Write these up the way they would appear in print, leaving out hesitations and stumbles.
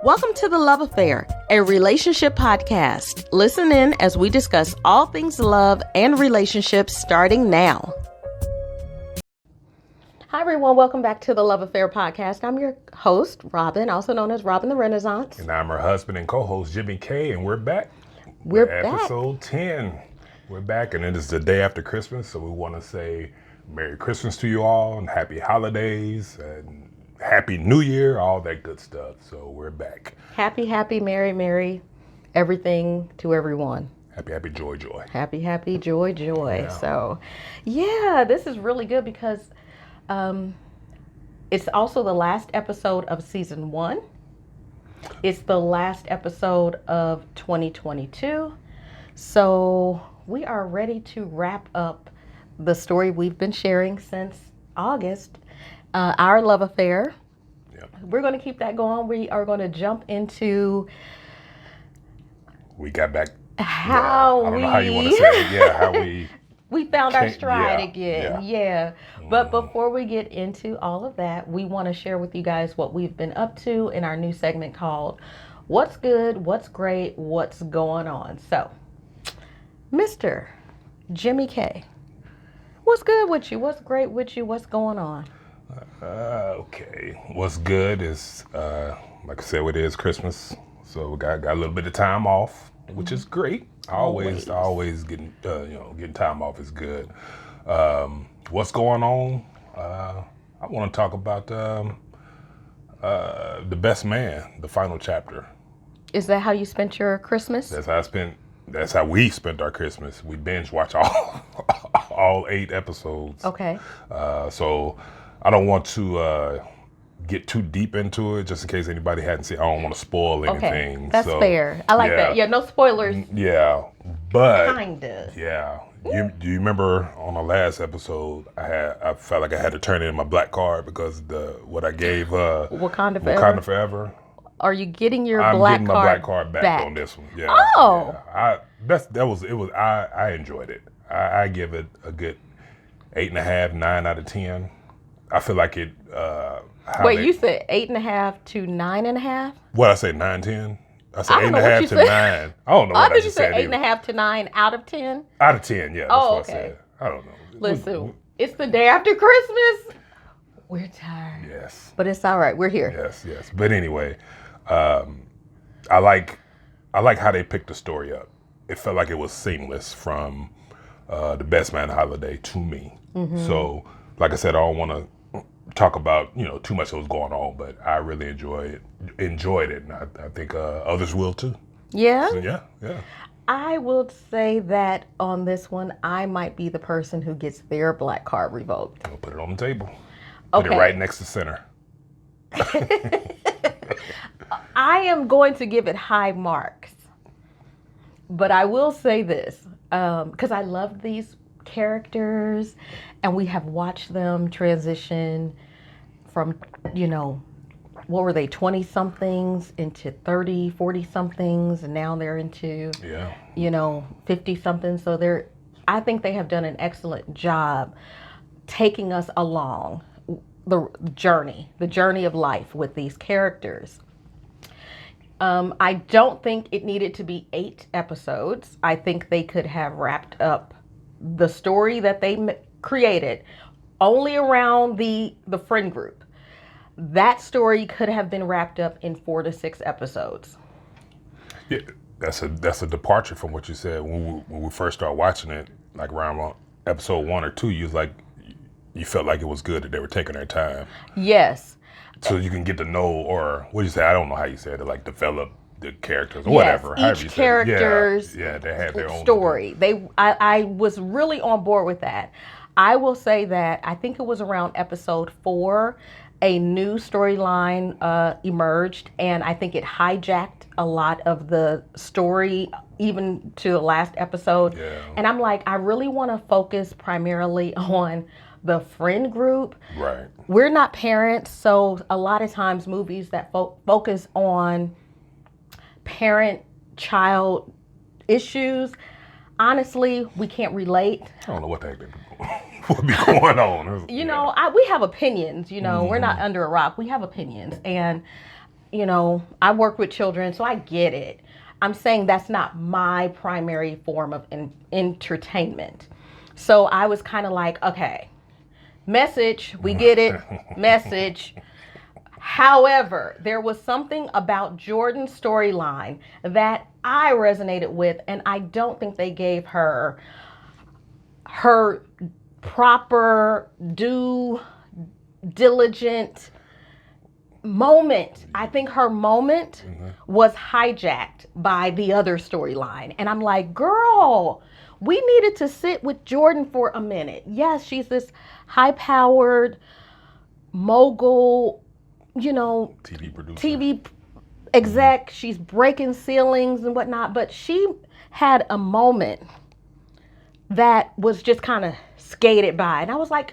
Welcome to The Love Affair, a relationship podcast. Listen in as we discuss all things love and relationships starting now. Hi, everyone. Welcome back to The Love Affair podcast. I'm your host, Robin, also known as Robin the Renaissance. And I'm her husband and co-host, Jimmy K, and we're back. We're back. Episode 10. We're back, and it is the day after Christmas, so we want to say Merry Christmas to you all, and Happy Holidays, and Happy New Year, all that good stuff. So we're back. Happy, merry, everything to everyone. Happy, joy. Happy, joy. Yeah. So, yeah, this is really good because it's also the last episode of season 1. It's the last episode of 2022. So we are ready to wrap up the story we've been sharing since August. Our love affair. Yep. We're going to keep that going. We are going to jump into We got back. how I don't know how you want to say it. Yeah, how we found our Can't- stride yeah, again. yeah. Yeah. But before we get into all of that, we want to share with you guys what we've been up to in our new segment called What's Good, What's Great, What's Going On. So, Mr. Jimmy K, what's good with you? What's great with you? What's going on? Okay. What's good is, like I said, it is Christmas, so we got a little bit of time off, which is great. Always getting getting time off is good. What's going on? I want to talk about The Best Man, the final chapter. Is that how you spent your Christmas? That's how we spent our Christmas. We binge watch all 8 episodes. Okay. So I don't want to get too deep into it, just in case anybody hadn't seen. I don't want to spoil anything. Okay, that's fair. I like that. Yeah, no spoilers. Yeah, but Kinda. yeah. Do you remember on the last episode, I felt like I had to turn in my black card because what I gave Wakanda Forever. Are you getting your I'm black getting card my black card back on this one. Yeah. Oh. Yeah. I enjoyed it. I give it a good 8.5, 9 out of 10. I feel like it. Wait, you said 8.5 to 9.5? What I say, 9, 10? I said I don't know 8.5 what you to said. 9. I don't know what I Did you just say said. 8.5 to 9 out of 10? Out of 10, yeah. That's Oh, what okay. I said. I don't know. Listen, it's the day after Christmas. We're tired. Yes. But it's all right. We're here. Yes. But anyway, I like how they picked the story up. It felt like it was seamless from The Best Man Holiday to me. Mm-hmm. So, like I said, I don't want to talk about too much that was going on, but I really enjoyed it, and I think others will too. Yeah? So, yeah. I will say that on this one, I might be the person who gets their black card revoked. I'll put it on the table. Put Okay. it right next to center. I am going to give it high marks. But I will say this, because I love these characters and we have watched them transition from, what were they, 20-somethings into 30, 40-somethings, and now they're into, 50-somethings. So I think they have done an excellent job taking us along the journey of life with these characters. I don't think it needed to be 8 episodes. I think they could have wrapped up the story that they created only around the friend group. That story could have been wrapped up in 4 to 6 episodes. Yeah, that's a departure from what you said when we first started watching it, like around episode 1 or 2. You felt like it was good that they were taking their time. Yes. So you can get to know, or what you say, I don't know how you said it, like develop the characters or whatever. Each character's they had their own story. I was really on board with that. I will say that I think it was around episode 4, a new storyline emerged, and I think it hijacked a lot of the story, even to the last episode. Yeah. And I'm like, I really want to focus primarily on the friend group. Right. We're not parents, so a lot of times movies that focus on parent-child issues, honestly, we can't relate. I don't know what the heck would be going on. We have opinions, we're not under a rock. We have opinions. And I work with children, so I get it. I'm saying that's not my primary form of entertainment. So I was kind of like, okay, message, we get it, message. However, there was something about Jordan's storyline that I resonated with, and I don't think they gave her proper, due, diligent moment. I think her moment was hijacked by the other storyline. And I'm like, girl, we needed to sit with Jordan for a minute. Yes, she's this high-powered mogul, TV producer. TV exec. She's breaking ceilings and whatnot. But she had a moment that was just kind of skated by. And I was like,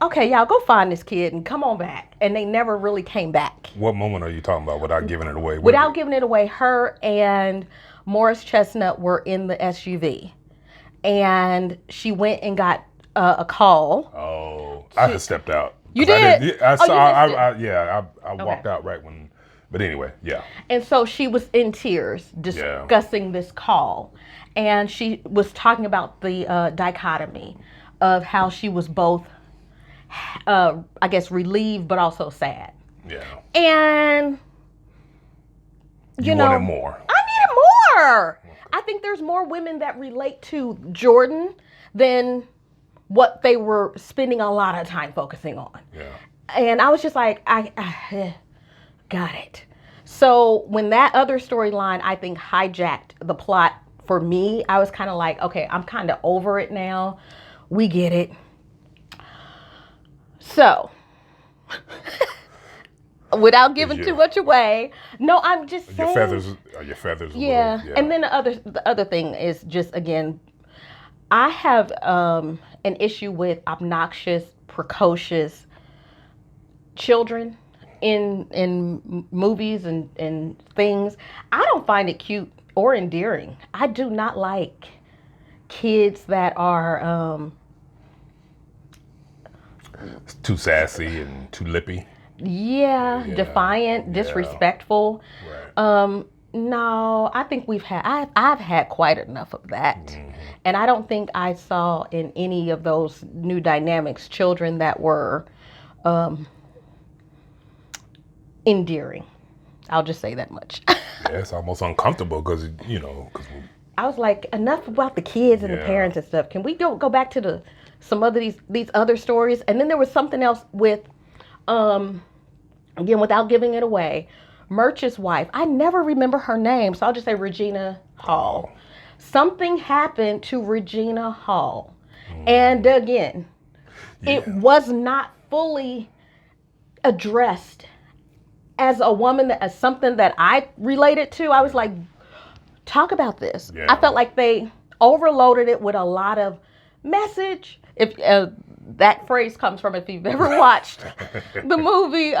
okay, y'all go find this kid and come on back. And they never really came back. What moment are you talking about without giving it away? Without giving it away, her and Morris Chestnut were in the SUV. And she went and got a call. Oh, I had stepped out. You did? I saw. I Okay. walked out right when. But anyway, yeah. And so she was in tears discussing this call. And she was talking about the dichotomy of how she was both, I guess, relieved, but also sad. Yeah. And, You wanted more. I needed more. I think there's more women that relate to Jordan than what they were spending a lot of time focusing on. Yeah. And I was just like, I got it. So when that other storyline, I think, hijacked the plot for me, I was kind of like, okay, I'm kind of over it now. We get it. So, without giving too much away, no, I'm just saying. Your feathers. Yeah. Little, yeah. And then the other thing is just, again, I have an issue with obnoxious, precocious children in movies and things. I don't find it cute or endearing. I do not like kids that are too sassy and too lippy. Yeah, defiant, disrespectful. Right. No, I think I've had quite enough of that. And I don't think I saw in any of those new dynamics children that were endearing. I'll just say that much. Yeah, it's almost uncomfortable because I was like, enough about the kids and the parents and stuff. Can we go back to some other these other stories? And then there was something else with, again, without giving it away, Murch's wife. I never remember her name, so I'll just say Regina Hall. Something happened to Regina Hall. And again, it was not fully addressed as a woman, as something that I related to. I was like, talk about this. Yeah. I felt like they overloaded it with a lot of message. If that phrase comes from, if you've ever watched the movie,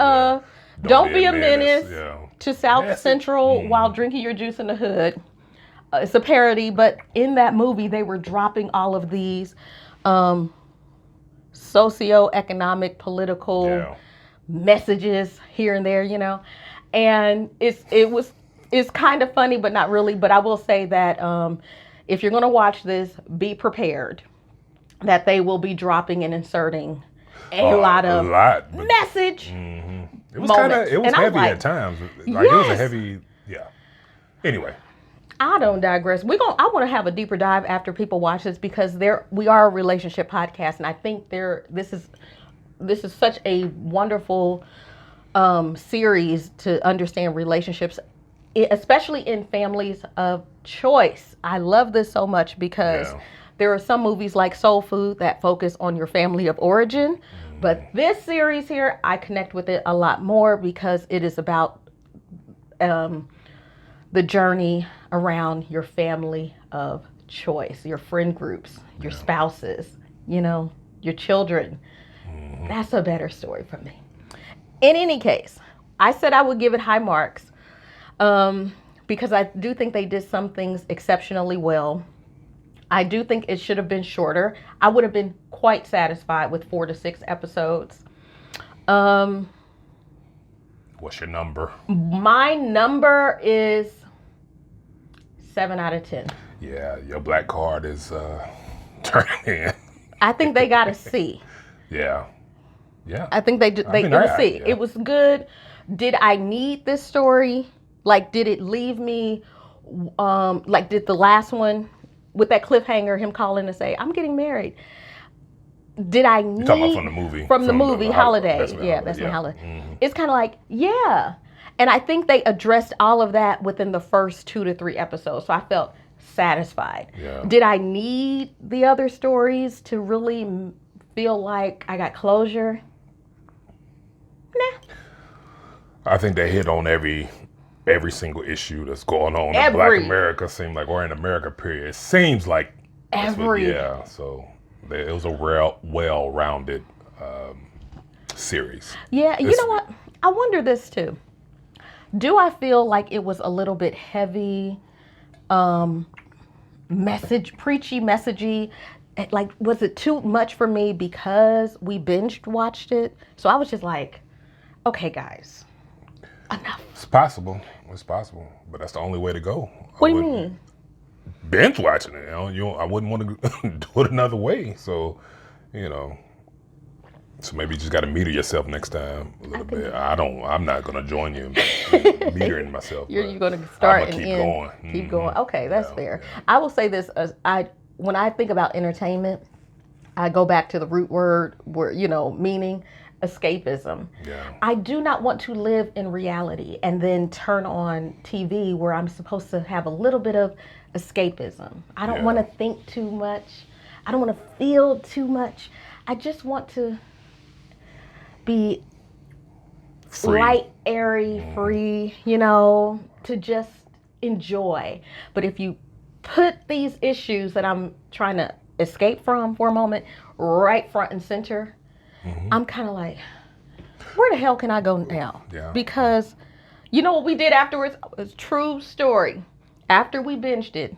Don't Be a Menace to South Central while drinking your juice in the hood. It's a parody, but in that movie, they were dropping all of these socio-economic, political messages here and there, and it's kind of funny, but not really. But I will say that if you're going to watch this, be prepared that they will be dropping and inserting a lot of message. It was heavy at times. Like it was a heavy, Anyway. I don't digress. I want to have a deeper dive after people watch this, because we are a relationship podcast, and I think this is such a wonderful series to understand relationships, especially in families of choice. I love this so much because there are some movies like Soul Food that focus on your family of origin, but this series here, I connect with it a lot more because it is about the journey around your family of choice, your friend groups, your spouses, your children. That's a better story for me. In any case, I said I would give it high marks because I do think they did some things exceptionally well. I do think it should have been shorter. I would have been quite satisfied with 4 to 6 episodes. What's your number? My number is 7 out of 10. Yeah, your black card is turning in. I think they got a C. Yeah. Yeah. I think it was C. Yeah. It was good. Did I need this story? Like, did it leave me, like, did the last one with that cliffhanger, him calling to say, I'm getting married. Did I need... You're talking about from the movie? From the movie, Holiday. Best Man Holiday. Mm-hmm. It's kind of like, yeah. And I think they addressed all of that within the first 2 to 3 episodes. So I felt satisfied. Yeah. Did I need the other stories to really feel like I got closure? Nah. I think they hit on every single issue that's going on in Black America. Seems like, or in America, period. It seems like yeah. So it was a well-rounded series. Yeah, you know what? I wonder this too. Do I feel like it was a little bit heavy, preachy, messagey? Like, was it too much for me because we binge watched it? So I was just like, okay, guys, enough. It's possible. It's possible. But that's the only way to go. What do you mean? Binge watching it. I wouldn't want to do it another way. So, so maybe you just got to meter yourself next time a little bit. I'm not going to join you in metering myself. You're going to start and keep end. going. Keep going. Okay, that's fair. Yeah. I will say this. When I think about entertainment, I go back to the root word, meaning escapism. Yeah. I do not want to live in reality and then turn on TV where I'm supposed to have a little bit of escapism. I don't want to think too much. I don't want to feel too much. I just want to be Free. light, airy, free, to just enjoy. But if you put these issues that I'm trying to escape from for a moment right front and center, I'm kind of like, where the hell can I go now? Yeah. Because you know what we did afterwards? It's a true story. After we binged it,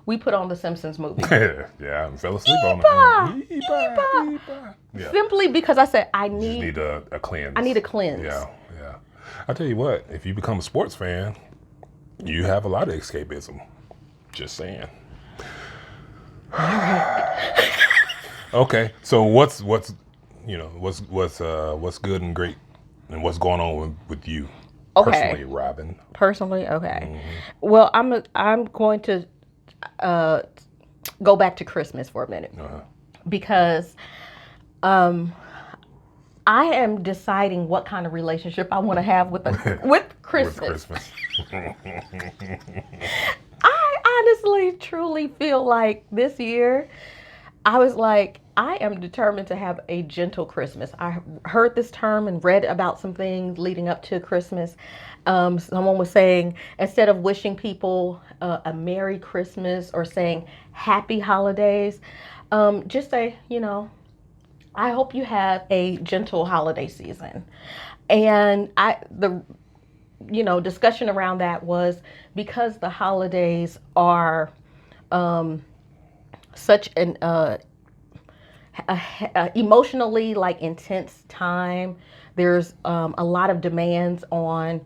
we put on the Simpsons movie. Yeah, I fell asleep on it. Yeah. Simply because I said I need a cleanse. I need a cleanse. Yeah. I tell you what, if you become a sports fan, you have a lot of escapism. Just saying. Okay, so what's good and great, and what's going on with you personally, Robin? Personally, okay. Well, I'm going to go back to Christmas for a minute because I am deciding what kind of relationship I want to have with Christmas. With Christmas. I honestly, truly feel like this year, I was like, I am determined to have a gentle Christmas. I heard this term and read about some things leading up to Christmas. Someone was saying, instead of wishing people a Merry Christmas or saying Happy Holidays, just say, I hope you have a gentle holiday season. And the discussion around that was because the holidays are such an emotionally intense time. There's a lot of demands on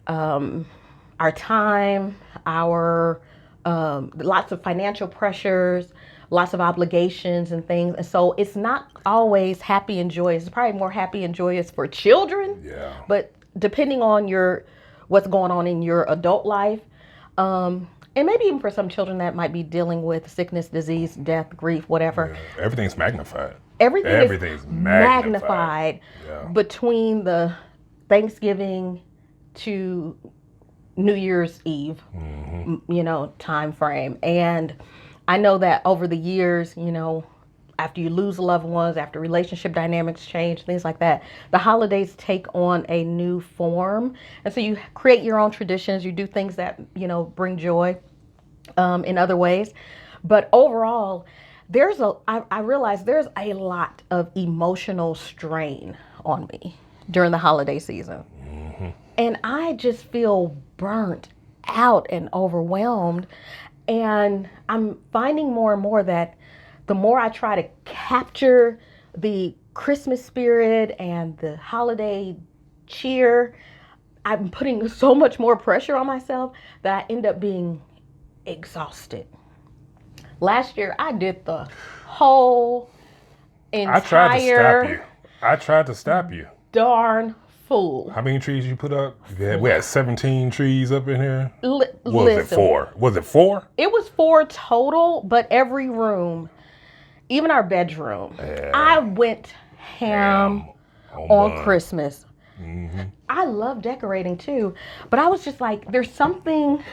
our time, our lots of financial pressures, lots of obligations and things. And so it's not always happy and joyous. It's probably more happy and joyous for children. Yeah. But depending on what's going on in your adult life, and maybe even for some children that might be dealing with sickness, disease, death, grief, whatever. Yeah. Everything's magnified. Everything's magnified yeah. between the Thanksgiving to New Year's Eve, time frame. And I know that over the years, after you lose loved ones, after relationship dynamics change, things like that, the holidays take on a new form. And so you create your own traditions. You do things that, bring joy in other ways. But overall, I realize there's a lot of emotional strain on me during the holiday season. And I just feel burnt out and overwhelmed. And I'm finding more and more that the more I try to capture the Christmas spirit and the holiday cheer, I'm putting so much more pressure on myself that I end up being exhausted. Last year, I did the whole I tried to stop you. entire I tried to stop you. darn fool. How many trees you put up? We had 17 trees up in here. What was it, Listen, 4? Was it 4? it was 4 total, but every room, even our bedroom, I went ham on Christmas. I love decorating too, but I was just like, there's something,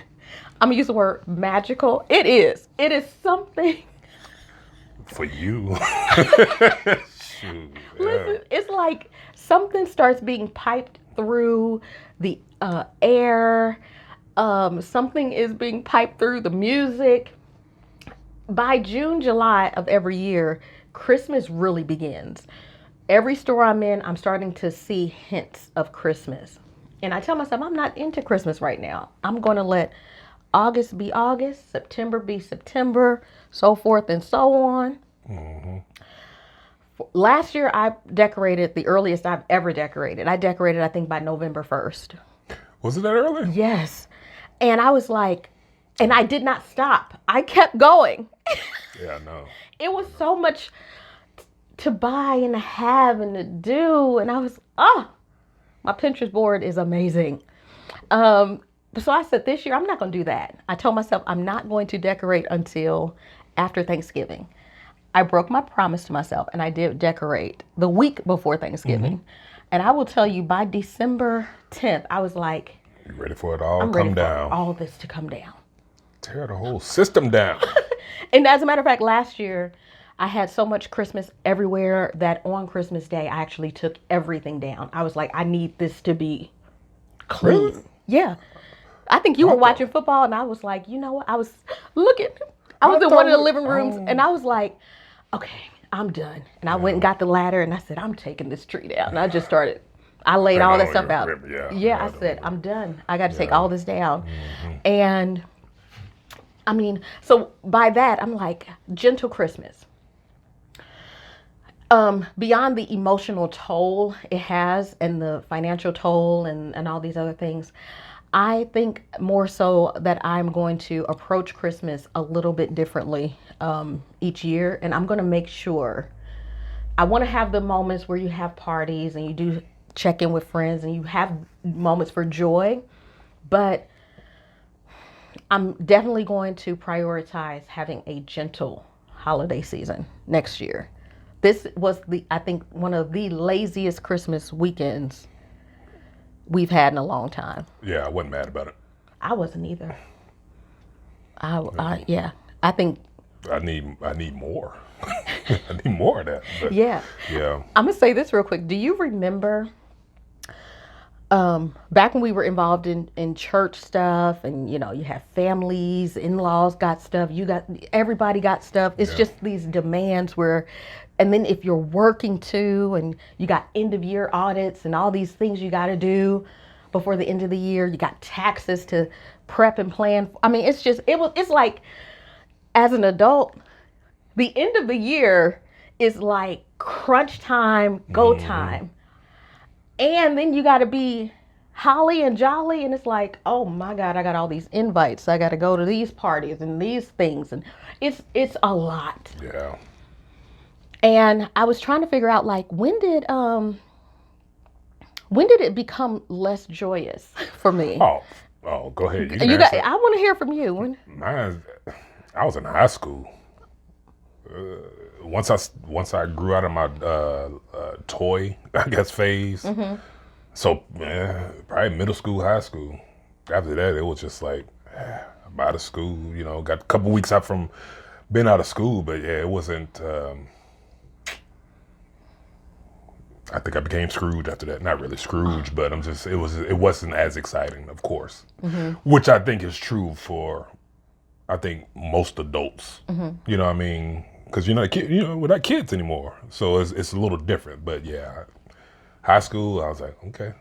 I'm gonna use the word magical. It is something. For you. Shoot. Listen, it's like something starts being piped through the air. Something is being piped through the music. By June, July of every year, Christmas really begins. Every store I'm in, I'm starting to see hints of Christmas. And I tell myself, I'm not into Christmas right now. I'm going to let August be August, September be September, so forth and so on. Last year, I decorated the earliest I've ever decorated. I decorated, I think, by November 1st. Was it that early? Yes. And I was like, and I did not stop. I kept going. Yeah, I know. It was so much to buy and to have and to do. And I was, my Pinterest board is amazing. So I said, this year, I'm not going to do that. I told myself I'm not going to decorate until after Thanksgiving. I broke my promise to myself, and I did decorate the week before Thanksgiving. And I will tell you, by December 10th, I was like, you ready for it all I'm come ready down? for all this to come down. Tear the whole system down. And as a matter of fact, last year, I had so much Christmas everywhere that on Christmas Day, I actually took everything down. I was like, I need this to be clean. Really? Yeah. I think you were watching football, and I was like, you know what? I was looking. I was in one of the living rooms, and I was like, okay, I'm done. And I went and got the ladder, and I said, I'm taking this tree down. And I just started. I laid all that stuff out. Yeah, I said, I'm done. I got to take all this down. And I mean, so by that, I'm like, gentle Christmas. Beyond the emotional toll it has and the financial toll and all these other things, I think more so that I'm going to approach Christmas a little bit differently each year. And I'm going to make sure, I want to have the moments where you have parties and you do check in with friends and you have moments for joy. But I'm definitely going to prioritize having a gentle holiday season next year. This was I think one of the laziest Christmas weekends we've had in a long time. Yeah, I wasn't mad about it. I wasn't either. Yeah. I think I need more. I need more of that. But, yeah. I'm gonna say this real quick. Do you remember back when we were involved in church stuff, and you have families, in-laws got stuff, everybody got stuff. It's just these demands where, and then if you're working too, and you got end of year audits and all these things you got to do before the end of the year, you got taxes to prep and plan. I mean, it's like, as an adult, the end of the year is like crunch time, go time. And then you got to be holly and jolly. And it's like, oh my God, I got all these invites. I got to go to these parties and these things. And it's a lot. Yeah. And I was trying to figure out, like, when did it become less joyous for me? Oh, go ahead. I want to hear from you. I was in high school. Once I grew out of my toy, I guess, phase. So probably middle school, high school. After that, it was just like I'm out of school. Got a couple weeks out from being out of school, but yeah, it wasn't. I think I became Scrooge after that. Not really Scrooge, but it wasn't as exciting, of course. Which I think is true for, I think, most adults. You know what I mean? Because we're not kids anymore, so it's a little different. But yeah, high school, I was like, okay,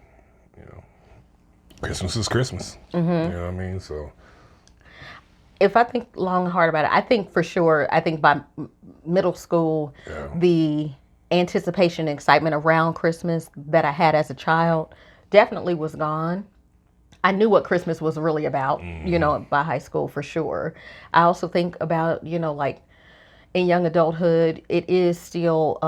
Christmas is Christmas. You know what I mean? So if I think long and hard about it, I think for sure, by middle school, the anticipation and excitement around Christmas that I had as a child definitely was gone. I knew what Christmas was really about, by high school for sure. I also think about, like in young adulthood, it is still,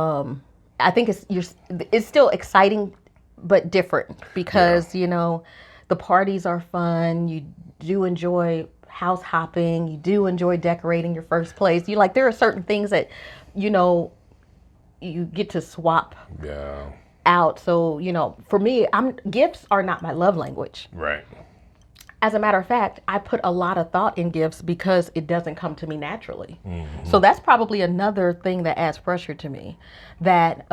I think it's still exciting, but different because, the parties are fun. You do enjoy house hopping. You do enjoy decorating your first place. There are certain things that, you get to swap Yeah. out. So, for me, gifts are not my love language. Right. As a matter of fact, I put a lot of thought in gifts because it doesn't come to me naturally. So that's probably another thing that adds pressure to me. That,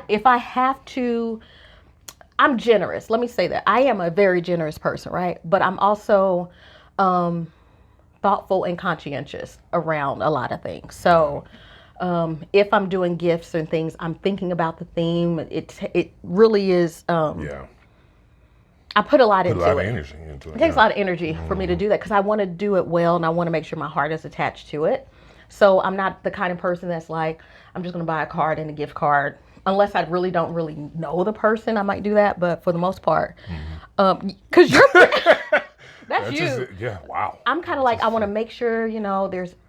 if I have to, I'm generous. Let me say that. I am a very generous person, right? But I'm also thoughtful and conscientious around a lot of things. So if I'm doing gifts and things, I'm thinking about the theme. It really is. Yeah. I put a lot into Put a lot it. of energy into it. It takes a lot of energy for me to do that because I want to do it well and I want to make sure my heart is attached to it. So I'm not the kind of person that's like, I'm just going to buy a card and a gift card. Unless I really don't really know the person, I might do that. But for the most part, because you're, that's you. Yeah, wow. I'm kind of like, I want to make sure,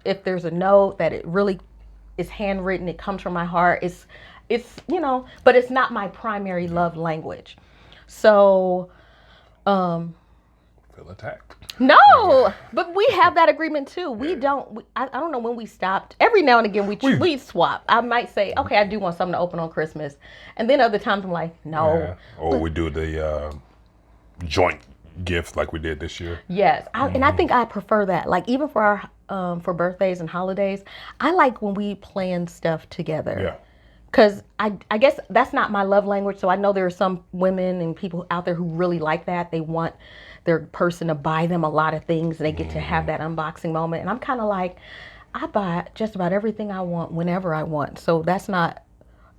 if there's a note that it really is handwritten, it comes from my heart. It's, but it's not my primary love language. So, Feel attacked. no, but we have that agreement too. We don't. I don't know when we stopped. Every now and again, we swap. I might say, okay, I do want something to open on Christmas, and then other times I'm like, no. Yeah. Or we do the joint gift like we did this year. Yes, and I think I prefer that. Like even for our for birthdays and holidays, I like when we plan stuff together. Yeah. Because I guess that's not my love language. So I know there are some women and people out there who really like that. They want their person to buy them a lot of things and they get to have that unboxing moment. And I'm kind of like, I buy just about everything I want whenever I want. So that's not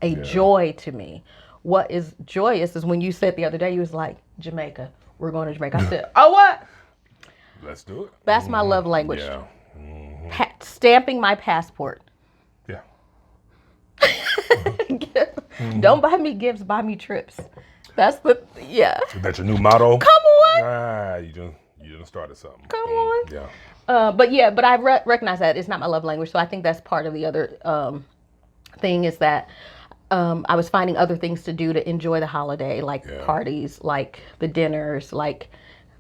a joy to me. What is joyous is when you said the other day, you was like, Jamaica, we're going to Jamaica. I said, oh, what? Let's do it. That's my love language. Yeah. Stamping my passport. Yeah. Don't buy me gifts, buy me trips. That's Is that your new motto? Come on. Ah, you done started something. Come on. Yeah. But I recognize that it's not my love language. So I think that's part of the other thing is that I was finding other things to do to enjoy the holiday, like parties, like the dinners, like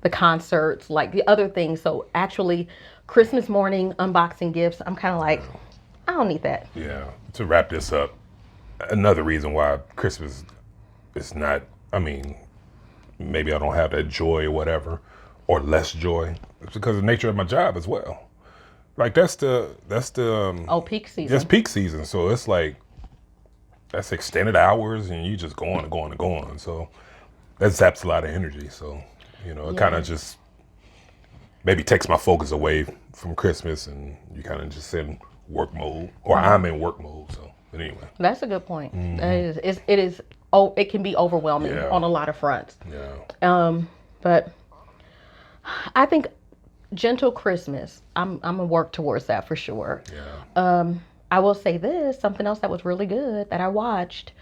the concerts, like the other things. So actually, Christmas morning unboxing gifts, I'm kind of like, I don't need that. Yeah. To wrap this up, another reason why Christmas is not, I mean, maybe I don't have that joy or whatever, or less joy. It's because of the nature of my job as well. Like that's the Peak season. That's peak season. So it's like that's extended hours and you just going and going and going. So that zaps a lot of energy. So, it kind of just maybe takes my focus away from Christmas and you kind of just in work mode or I'm in work mode. So, but anyway. That's a good point. It can be overwhelming on a lot of fronts. Yeah. But I think gentle Christmas, I'm gonna work towards that for sure. Yeah. I will say this, something else that was really good that I watched,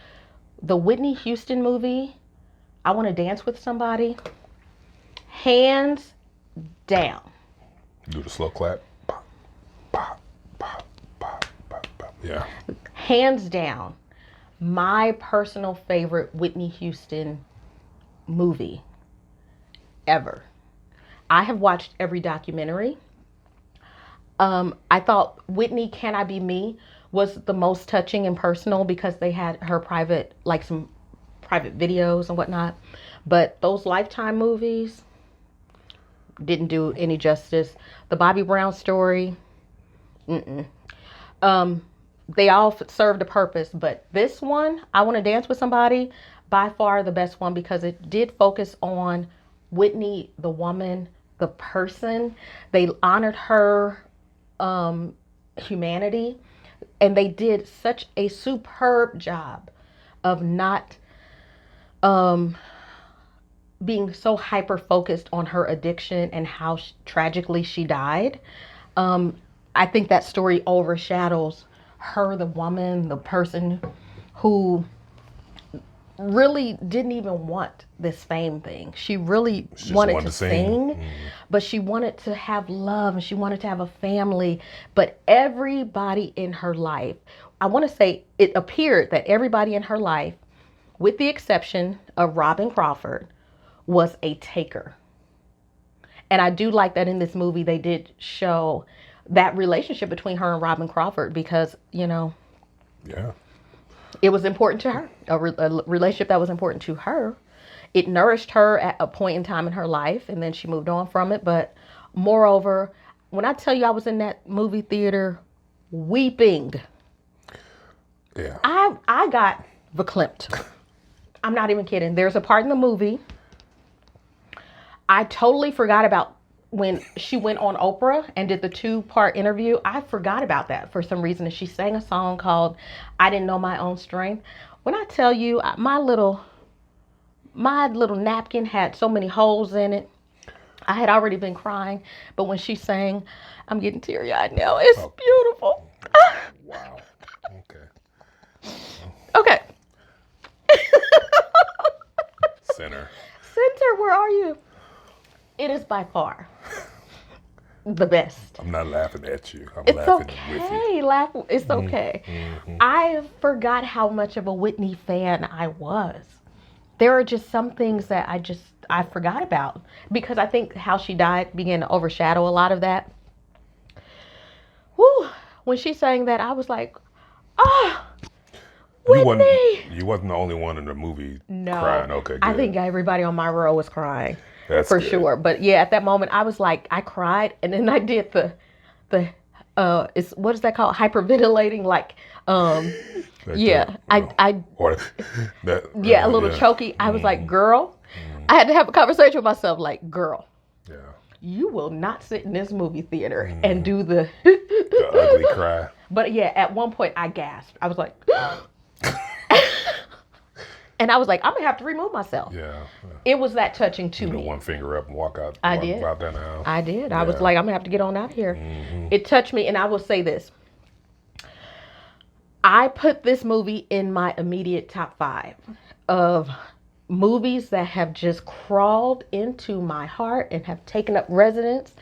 the Whitney Houston movie, I Want to Dance with Somebody, hands down. Do the slow clap. Pop, pop, pop, pop, pop, pop. Yeah. Hands down, my personal favorite Whitney Houston movie ever. I have watched every documentary. I thought Whitney Can I Be Me was the most touching and personal because they had her private, like some private videos and whatnot. But those Lifetime movies didn't do any justice. The Bobby Brown story, they all served a purpose. But this one, I Want to Dance with Somebody, by far the best one because it did focus on Whitney, the woman, the person. They honored her humanity, and they did such a superb job of not being so hyper focused on her addiction and how tragically she died. I think that story overshadows her, the woman, the person who really didn't even want this fame thing. She really She just wanted to sing. sing, but she wanted to have love and she wanted to have a family. But everybody in her life, I want to say it appeared that everybody in her life, with the exception of Robin Crawford, was a taker. And I do like that in this movie they did show that relationship between her and Robin Crawford because, Yeah. it was important to her, a relationship that was important to her. It nourished her at a point in time in her life, and then she moved on from it. But moreover, when I tell you I was in that movie theater weeping, Yeah. I got verklempt. I'm not even kidding. There's a part in the movie I totally forgot about when she went on Oprah and did the 2-part interview. I forgot about that for some reason. And she sang a song called I Didn't Know My Own Strength. When I tell you my little napkin had so many holes in it, I had already been crying. But when she sang, I'm getting teary eyed now. It's beautiful. Wow. Okay. Okay. Center. Center, where are you? It is by far the best. I'm not laughing at you. I'm It's laughing with you. okay. Laugh. It's okay. I forgot how much of a Whitney fan I was. There are just some things that I forgot about because I think how she died began to overshadow a lot of that. Whew. When she sang that, I was like, ah, Whitney. You wasn't the only one in the movie No, crying. Okay, good. I think everybody on my row was crying. That's for good. sure. But yeah, at that moment, I was like, I cried, and then I did what is that called? Hyperventilating, like, Like yeah, or that, yeah, a little choky. I was like, girl, I had to have a conversation with myself, like, girl, Yeah. you will not sit in this movie theater and do the The ugly cry. But yeah, at one point I gasped. I was like, and I was like, I'm gonna have to remove myself. Yeah. It was that touching to Put me. one finger up and walk out. I walk did. Out there now. I did. I was Yeah. like, I'm gonna have to get on out of here. It touched me, and I will say this. I put this movie in my immediate top 5 of movies that have just crawled into my heart and have taken up residence.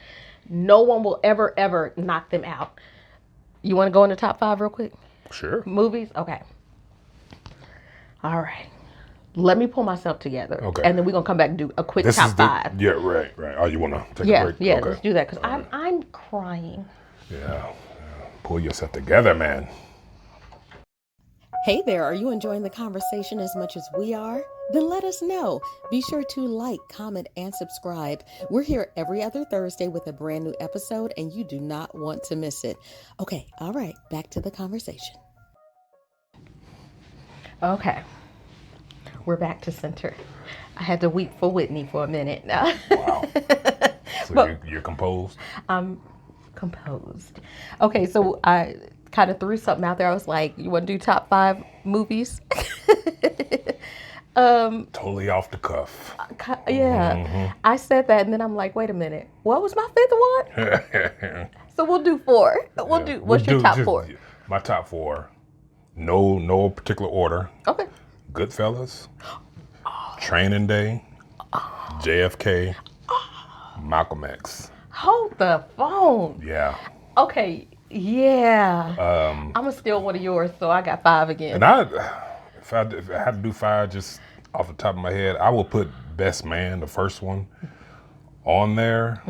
No one will ever knock them out. You want to go in the top 5 real quick? Sure. Movies? Okay. All right. Let me pull myself together. Okay. And then we're going to come back and do a quick This top is the 5. Yeah, right. Oh, you want to take Yeah, a break? yeah, Okay. let's do that because I'm crying. Yeah. Pull yourself together, man. Hey there, are you enjoying the conversation as much as we are? Then let us know. Be sure to like, comment, and subscribe. We're here every other Thursday with a brand new episode, and you do not want to miss it. Okay, all right, back to the conversation. Okay, we're back to center. I had to weep for Whitney for a minute. Wow. So But- you're composed? I'm composed. Okay, so I kind of threw something out there. I was like, you want to do top 5 movies? Totally off the cuff. Yeah, I said that, and then I'm like, wait a minute, what was my 5th one? So we'll do 4. We'll do. What's your top 4? My top 4. No particular order. Okay. Goodfellas, Training Day, JFK, Malcolm X. Hold the phone. Yeah. Okay. Yeah. I'm gonna steal one of yours, so I got 5 again. And if I had to do 5 just off the top of my head, I will put Best Man, the first one, on there.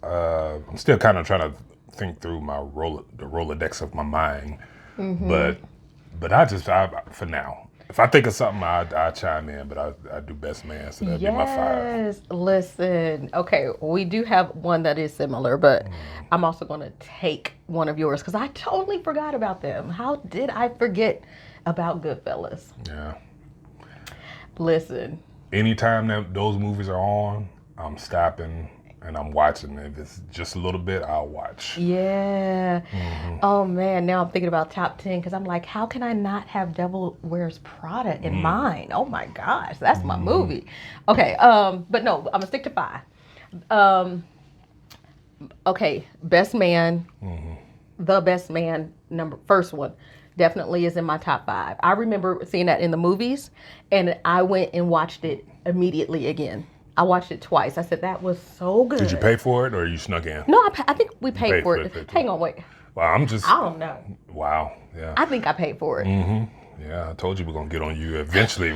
I'm still kind of trying to think through the Rolodex of my mind, but for now, if I think of something, I chime in. But I do Best Man, so that'd be my 5. Yes. Listen. Okay, we do have one that is similar, but I'm also gonna take one of yours because I totally forgot about them. How did I forget about Goodfellas? Yeah. Listen. Anytime that those movies are on, I'm stopping and I'm watching. If it's just a little bit, I'll watch. Yeah. Oh man, now I'm thinking about top 10 because I'm like, how can I not have Devil Wears Prada in mine? Oh my gosh, that's my movie. Okay, but no, I'm gonna stick to 5. Okay, Best Man, The Best Man, first one. definitely is in my top 5. I remember seeing that in the movies, and I went and watched it immediately again. I watched it twice. I said that was so good. Did you pay for it or you snuck in? No, I think we paid for it. paid Hang on, wait. Well, I'm just. I don't know. Wow. Yeah. I think I paid for it. Yeah, I told you we're gonna get on you eventually.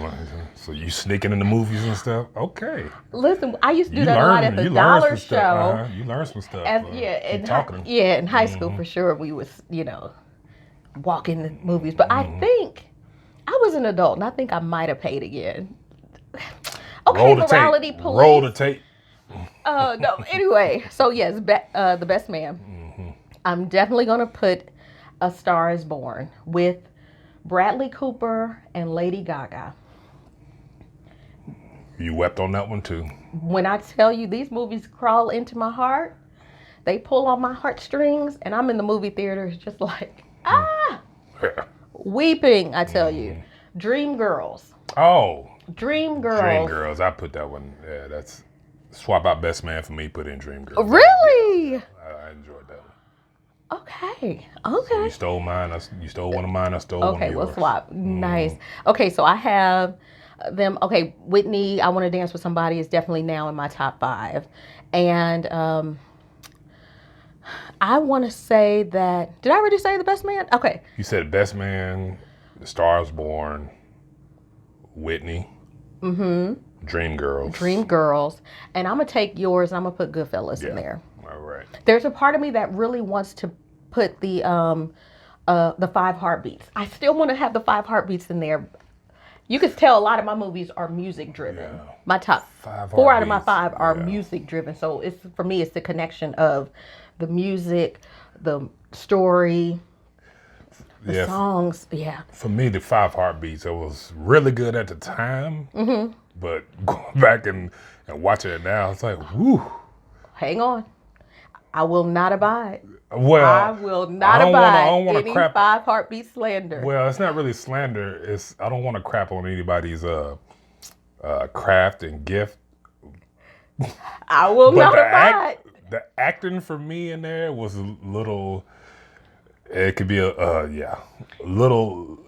So you sneaking in the movies and stuff? Okay. Listen, I used to do that a lot at the dollar show. You learned some stuff. In high school for sure, we was walk in the movies. But I think I was an adult, and I think I might have paid again. Okay, Roll the morality tape. police. Roll the tape. No. Anyway, so yes, The Best Man. I'm definitely gonna put A Star Is Born with Bradley Cooper and Lady Gaga. You wept on that one too. When I tell you these movies crawl into my heart, they pull on my heartstrings, and I'm in the movie theater just like, weeping, I tell you. Dream Girls. Oh. Dream Girls. Dream Girls. I put that one. Yeah, that's swap out Best Man for me. Put in Dream Girls. Really? I enjoyed that one. Okay. So you stole mine. You stole one of mine. I stole one of yours. Okay, we'll swap. Nice. Okay, so I have them. Okay, Whitney, I Want to Dance with Somebody is definitely now in my top 5. And I want to say that, did I already say The Best Man? Okay. You said Best Man, The Star Is Born, Whitney, Dream Girls. And I'm going to take yours and I'm going to put Goodfellas in there. All right. There's a part of me that really wants to put the 5 Heartbeats. I still want to have the 5 Heartbeats in there. You can tell a lot of my movies are music driven. Yeah. My top 4 out of my 5 are music driven. So for me, it's the connection of the music, the story, the songs. Yeah. For me, the 5 Heartbeats, it was really good at the time. But going back and watching it now, it's like, whoo. Hang on. I will not abide. Well, I will not abide any 5 Heartbeat slander. Well, it's not really slander. I don't want to crap on anybody's craft and gift. I will not abide. The acting for me in there was a little. It could be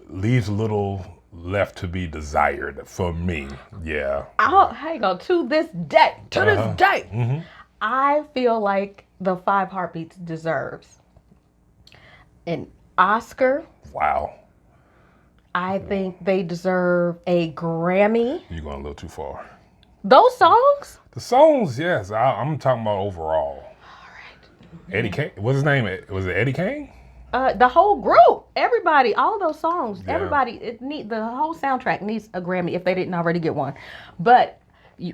leaves a little left to be desired for me. Yeah. Hang on. To this day, I feel like the 5 Heartbeats deserves an Oscar. Wow. I think they deserve a Grammy. You're going a little too far. Those songs? The songs, yes. I'm talking about overall. All right. Eddie Kane. What's his name? Was it Eddie Kane? The whole group, everybody, all those songs, everybody. The whole soundtrack needs a Grammy if they didn't already get one. But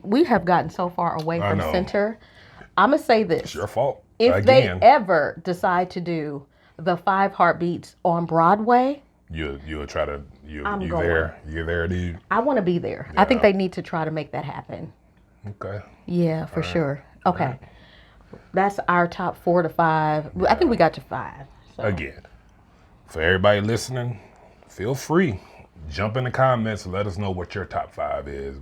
we have gotten so far away from center. I'm gonna say this. It's your fault. If they ever decide to do the 5 Heartbeats on Broadway, you'll try to you're there, dude. I want to be there. Yeah. I think they need to try to make that happen. Okay. Yeah, for sure. Okay, right. That's our top 4 to 5. Yeah. I think we got to 5. So. Again, for everybody listening, feel free. Jump in the comments and let us know what your top 5 is.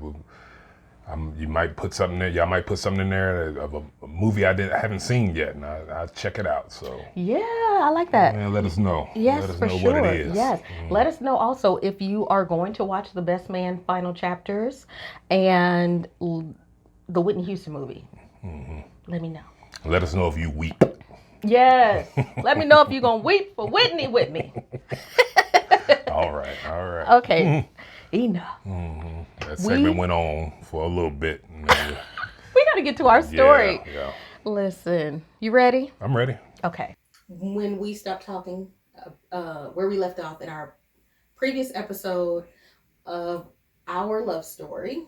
You might put something there. Y'all might put something in there of a movie I haven't seen yet, and I'll check it out. So yeah, I like that. And let us know. Yes, let us for know sure. What it is. Yes, let us know also if you are going to watch The Best Man final chapters and the Whitney Houston movie. Let me know. Let us know if you weep. Yes, let me know if you're gonna weep for Whitney with me. All right. Okay. Enough. That segment went on for a little bit. We got to get to our story. Yeah. Listen, you ready? I'm ready. Okay. When we stopped talking, where we left off in our previous episode of our love story,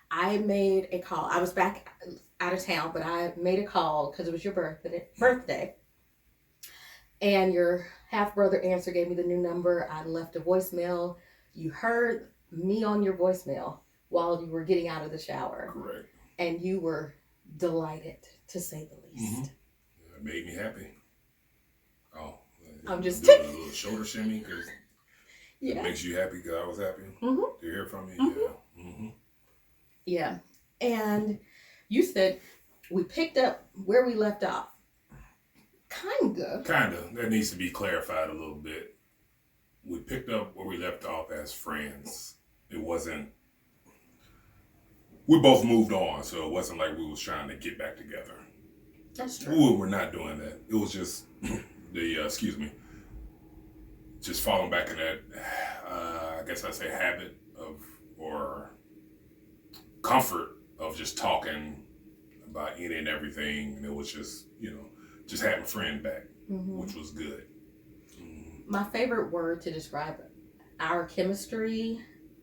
I made a call. I was back out of town, but I made a call because it was your birthday. And your half-brother answer gave me the new number. I left a voicemail. You heard me on your voicemail while you were getting out of the shower. Correct. And you were delighted, to say the least. It made me happy. Oh. I'm just do a little shoulder shimmy because it makes you happy because I was happy to hear from you. Yeah. And you said we picked up where we left off. Kinda. That needs to be clarified a little bit. we picked up where we left off as friends. It wasn't. We both moved on, so it wasn't like we was trying to get back together. That's true. We were not doing that. It was just just falling back in that. I guess I'd say habit of or comfort of just talking about any and everything, and it was just just having a friend back, which was good. My favorite word to describe our chemistry,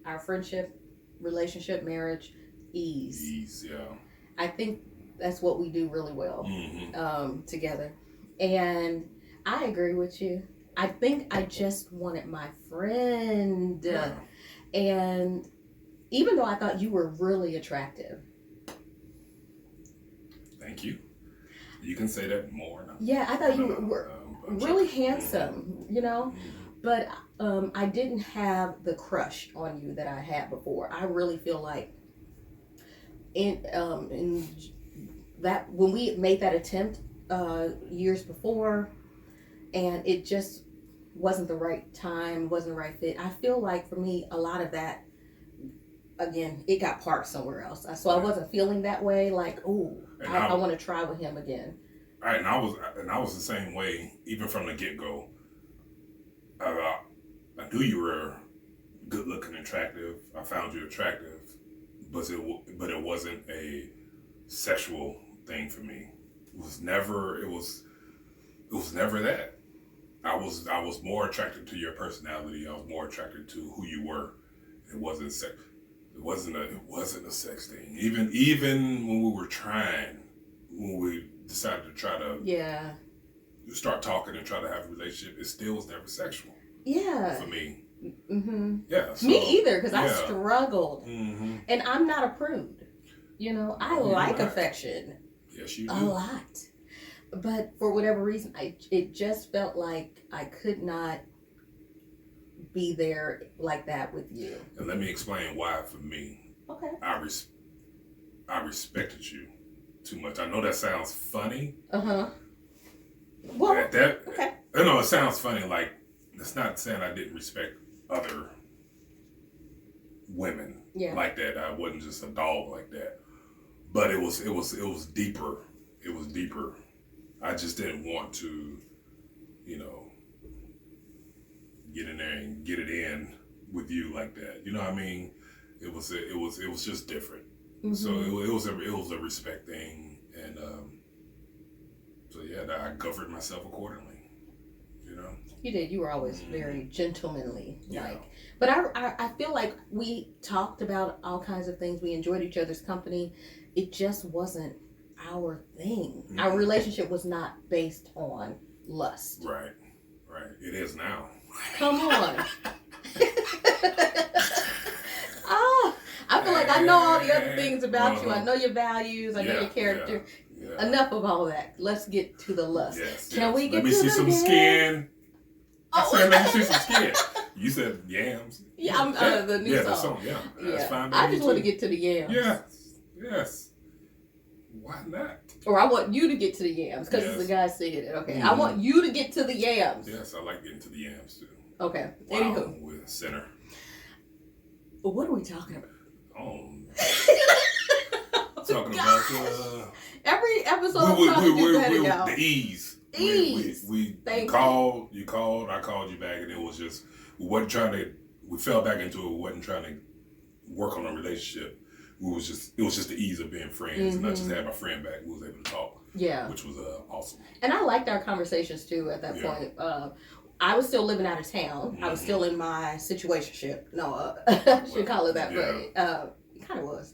our friendship, relationship, marriage, ease. Ease, yeah. I think that's what we do really well together. And I agree with you. I think I just wanted my friend. Yeah. And even though I thought you were really attractive. Thank you. You can say that more now. Yeah, I thought you were really handsome, but I didn't have the crush on you that I had before. I really feel like in that when we made that attempt years before, and it just wasn't the right time, wasn't the right fit. I feel like for me, a lot of that, again, it got parked somewhere else. So I wasn't feeling that way. Like, I want to try with him again. Right, and I was the same way, even from the get go. I knew you were good looking, attractive. I found you attractive, but it wasn't a sexual thing for me. It was never that. I was more attracted to your personality. I was more attracted to who you were. It wasn't sex. It wasn't a sex thing. Even when we were trying, when we decided to try to start talking and try to have a relationship, it still was never sexual. Yeah. For me. Mm-hmm. Yeah. So, me either, because I struggled, and I'm not a prude. I like affection. Yes, you do. A lot. But for whatever reason, it just felt like I could not be there like that with you. And let me explain why for me. Okay. I respected you too much. I know that sounds funny. Uh-huh. Well, okay. No, it sounds funny. Like, it's not saying I didn't respect other women like that. I wasn't just a dog like that. But it was deeper. It was deeper. I just didn't want to, get in there and get it in with you like that. You know what I mean? It was just different. Mm-hmm. So it was a respect thing, and I governed myself accordingly. You did. You were always very gentlemanly, yeah. But I feel like we talked about all kinds of things. We enjoyed each other's company. It just wasn't our thing. Mm-hmm. Our relationship was not based on lust. Right. It is now. Come on. I feel like I know all the other things about you. I know your values. I know your character. Yeah. Enough of all that. Let's get to the lust. Yes. Can we get Let me to see the some skin. I said, let me see some skin. You said yams. Yeah, I'm the new song. The song. Yeah, that's fine. I just want to get to the yams. Yes. Why not? Or I want you to get to the yams because the guy said it. Okay, I want you to get to the yams. Yes, I like getting to the yams too. Okay. Wow, Anywho, with center. What are we talking about? Talking about every episode. I'm trying to get that out. The ease. Ease. We called. You called. I called you back, and it was just we fell back into it. We wasn't trying to work on a relationship. It was just the ease of being friends, and I just had my friend back. We was able to talk. Yeah, which was awesome. And I liked our conversations too. At that point, I was still living out of town. I was still in my situationship. No, I shouldn't call it that, but it kind of was.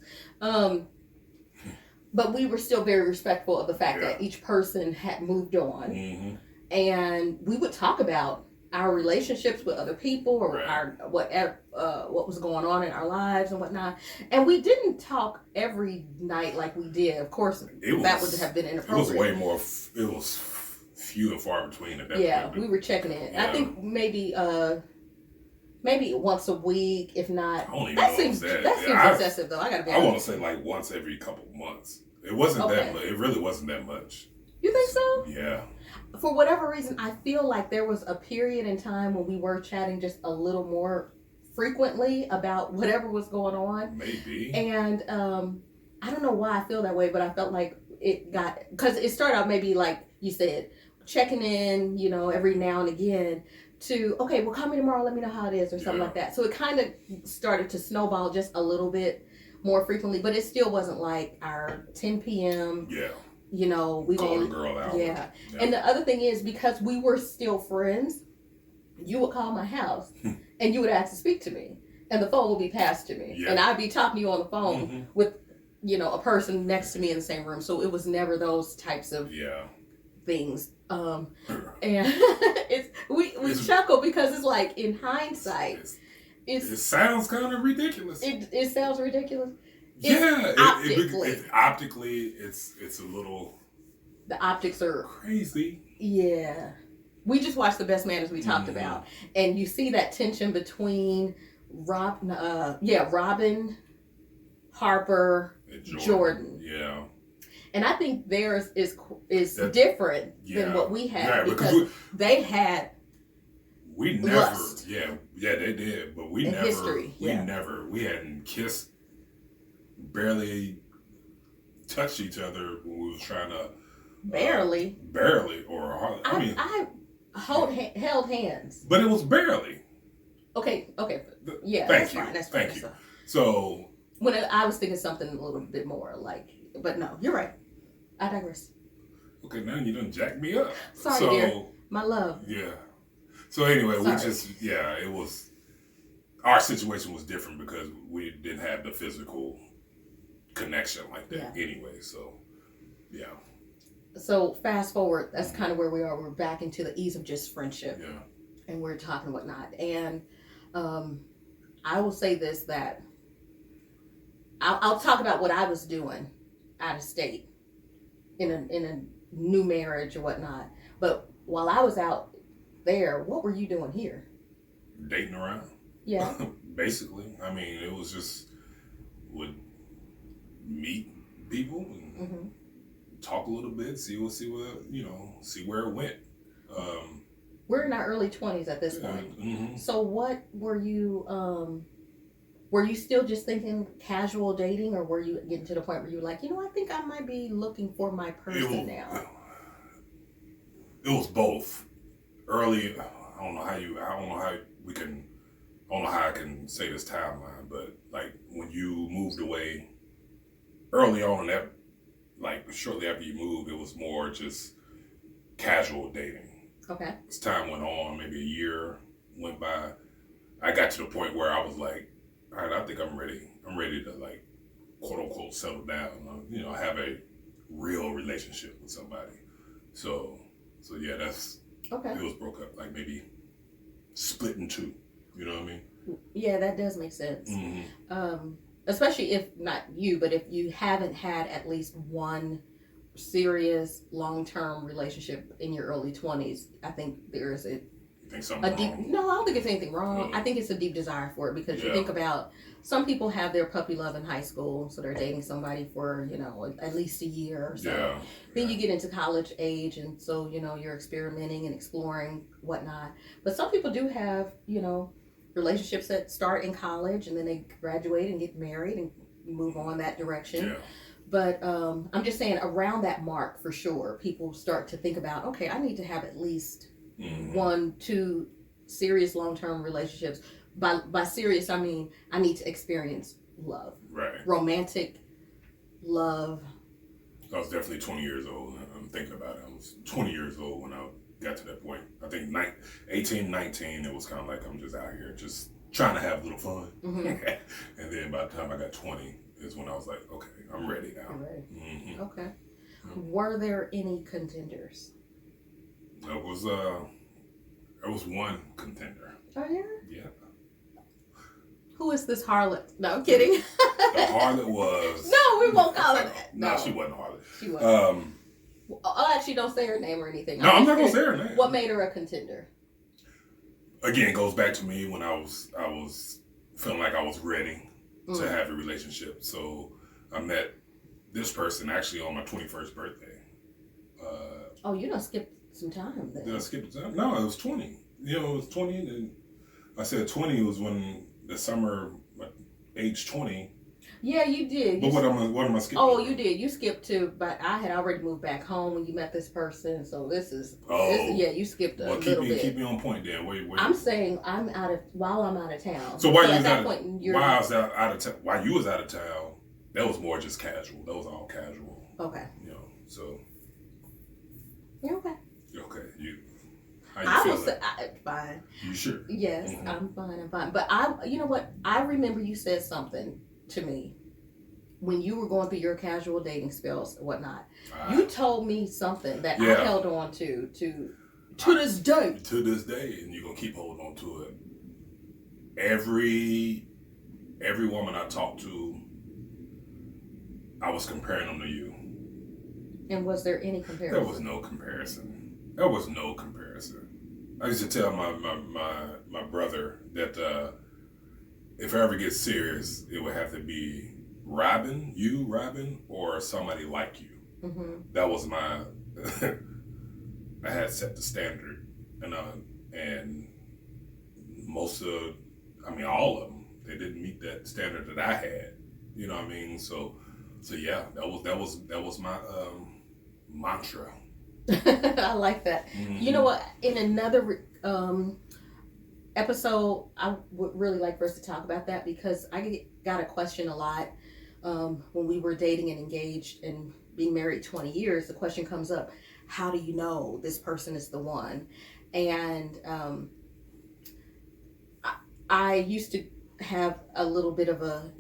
But we were still very respectful of the fact that each person had moved on, and we would talk about our relationships with other people or what was going on in our lives and whatnot. And we didn't talk every night like we did. Of course, that would have been inappropriate. It was way more. It was few and far between at that point. Yeah, we were checking in. Yeah. I think maybe once a week, if not. That seems excessive, though. I want to say like once every couple months. It wasn't that much. It really wasn't that much. You think so? Yeah. For whatever reason, I feel like there was a period in time when we were chatting just a little more frequently about whatever was going on. Maybe. And I don't know why I feel that way, but I felt like it got, because it started out maybe like you said, checking in, you know, every now and again to, okay, well, call me tomorrow, let me know how it is or something like that. So it kind of started to snowball just a little bit more frequently, but it still wasn't like our 10 p.m. Yeah. You know, we call the girl out. Yeah. And the other thing is, because we were still friends, you would call my house and you would ask to speak to me, and the phone would be passed to me, and I'd be talking to you on the phone with, you know, a person next to me in the same room. So it was never those types of things. And we chuckle because it's like, in hindsight, it sounds kind of ridiculous. It sounds ridiculous. Optically, it's a little. The optics are crazy. Yeah, we just watched The Best Man, as we talked about, and you see that tension between Robin, Harper, Jordan. Yeah. And I think theirs is different than what we had, because they had. We never, lust. yeah, they did, but we never, history, we hadn't kissed, barely touched each other when we was trying to. Barely, or hardly. I mean, I held hands, but it was barely. Okay, yeah, thank you, fine. That's thank fine. you. So when I was thinking something a little bit more like, but no, you're right. I digress. Okay, now you done jacked me up. Sorry, dear. My love. Yeah. So anyway, it was, our situation was different because we didn't have the physical connection like that anyway. So, yeah. So fast forward, that's kind of where we are. We're back into the ease of just friendship. Yeah. And we're talking whatnot. And I will say this, that I'll talk about what I was doing out of state in a new marriage or whatnot. But while I was out there, what were you doing here? Dating around. Yeah. Basically. I mean, it was just, would meet people and talk a little bit, see where it went. We're in our early 20s at this point. So what were you still just thinking casual dating, or were you getting to the point where you were like, I think I might be looking for my person now? It was both. Early, I don't know how I can say this timeline, but like when you moved away early on in that, like shortly after you moved, it was more just casual dating. Okay. As time went on, maybe a year went by, I got to the point where I was like, all right, I think I'm ready. I'm ready to, like, quote unquote settle down, have a real relationship with somebody. So yeah, that's okay. It was broke up, like maybe split in two. You know what I mean? Yeah, that does make sense. Especially if not you, but if you haven't had at least one serious long-term relationship in your early 20s, I think there's You think something wrong? No, I don't think it's anything wrong. I think it's a deep desire for it, because you think about, some people have their puppy love in high school, so they're dating somebody for, at least a year or so. Then you get into college age, and so, you're experimenting and exploring whatnot. But some people do have, relationships that start in college, and then they graduate and get married and move on that direction. But I'm just saying, around that mark, for sure, people start to think about, okay, I need to have at least 1-2 serious long-term relationships. By serious, I mean I need to experience love. Right. Romantic love. I was definitely 20 years old. I'm thinking about it. I was 20 years old when I got to that point. I think 18, 19, it was kind of like, I'm just out here just trying to have a little fun. And then by the time I got 20 is when I was like, okay, I'm ready now. You're ready. Okay. Were there any contenders? There was one contender. Oh, yeah? Yeah. Who is this harlot? No, I'm kidding. The harlot was... No, we won't call her that. No, she wasn't a harlot. She wasn't. Actually, don't say her name or anything. No, I'm not going to say her name. What made her a contender? Again, it goes back to me when I was feeling like I was ready to have a relationship. So I met this person actually on my 21st birthday. Oh, you done skipped some time then. Did I skip the time? No, it was 20. You know, it was 20, and I said 20 was when the summer, age 20. Yeah, you did. But what am I skipping? Oh, you did. You skipped to, but I had already moved back home when you met this person. So this is, yeah, you skipped a little bit. Keep me on point then. Wait. I'm saying while I'm out of town. So while you was out of town, that was more just casual. That was all casual. Okay. You know, so. You're okay. Okay, how you feeling? Fine. You sure? Yes, mm-hmm. I'm fine. But you know what? I remember you said something to me when you were going through your casual dating spells and whatnot. You told me something that I held on to this day. To this day, and you're gonna keep holding on to it. Every woman I talked to, I was comparing them to you. And was there any comparison? There was no comparison. I used to tell my brother that if I ever get serious, it would have to be Robin, or somebody like you. Mm-hmm. That was my. I had set the standard, and all of them, they didn't meet that standard that I had. You know what I mean? So yeah, that was my mantra. I like that. Mm-hmm. You know what? In another episode, I would really like for us to talk about that, because I got a question a lot when we were dating and engaged and being married 20 years. The question comes up: how do you know this person is the one? And I used to have a little bit of a,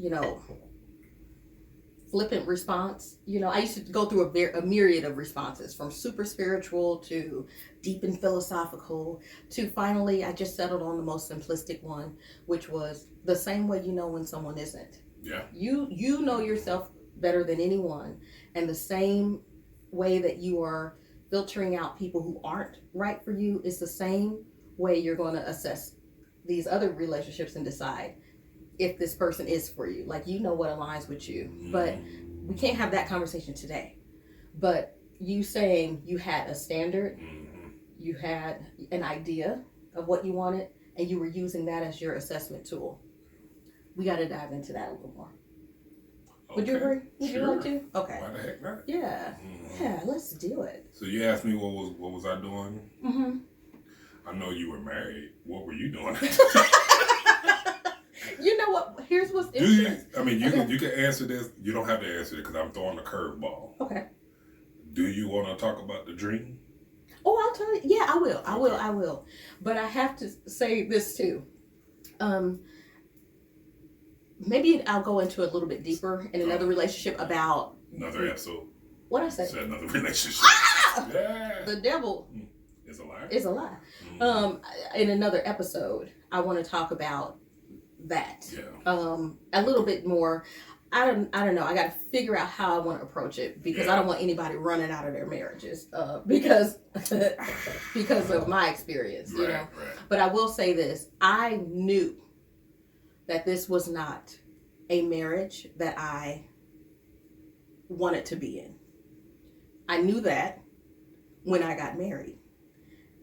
flippant response. I used to go through a myriad of responses, from super spiritual to deep and philosophical to finally I just settled on the most simplistic one, which was the same way you know when someone isn't. Yeah. You know yourself better than anyone, and the same way that you are filtering out people who aren't right for you is the same way you're going to assess these other relationships and decide if this person is for you. Like, you know what aligns with you. But we can't have that conversation today. But you saying you had a standard, you had an idea of what you wanted, and you were using that as your assessment tool. We got to dive into that a little more. Okay. Would you agree? Would you like to? Okay. Why the heck not? Yeah. Mm-hmm. Yeah, let's do it. So you asked me what was I doing? Mm-hmm. I know you were married. What were you doing? You know what? Here's what's interesting. You can answer this. You don't have to answer it because I'm throwing a curveball. Okay. Do you want to talk about the dream? Oh, I'll tell you. Yeah, I will. I will. But I have to say this too. Maybe I'll go into a little bit deeper in another relationship about another episode. What I say? Said another relationship. Ah! Yeah. The devil is a lie. Is a lie. In another episode, I want to talk about that. Yeah. A little bit more. I don't know. I got to figure out how I want to approach it, because I don't want anybody running out of their marriages because of my experience, Right. But I will say this: I knew that this was not a marriage that I wanted to be in. I knew that when I got married,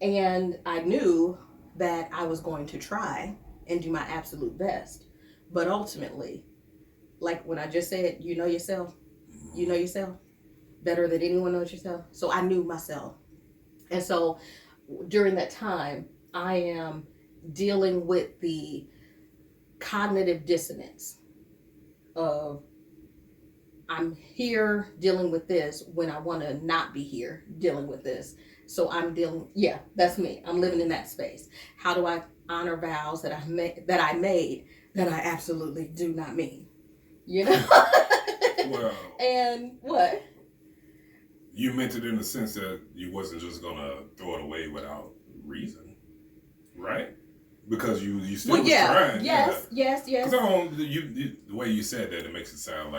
and I knew that I was going to try and do my absolute best, but ultimately, like when I just said, you know yourself better than anyone knows yourself. So I knew myself. And so during that time, I am dealing with the cognitive dissonance of, I'm here dealing with this when I want to not be here dealing with this. So I'm that's me. I'm living in that space. How do I honor vows that I made that I absolutely do not mean? Well, and what? You meant it in the sense that you wasn't just gonna throw it away without reason, right? Because you still was trying. Yes. Because the way you said that, it makes it sound a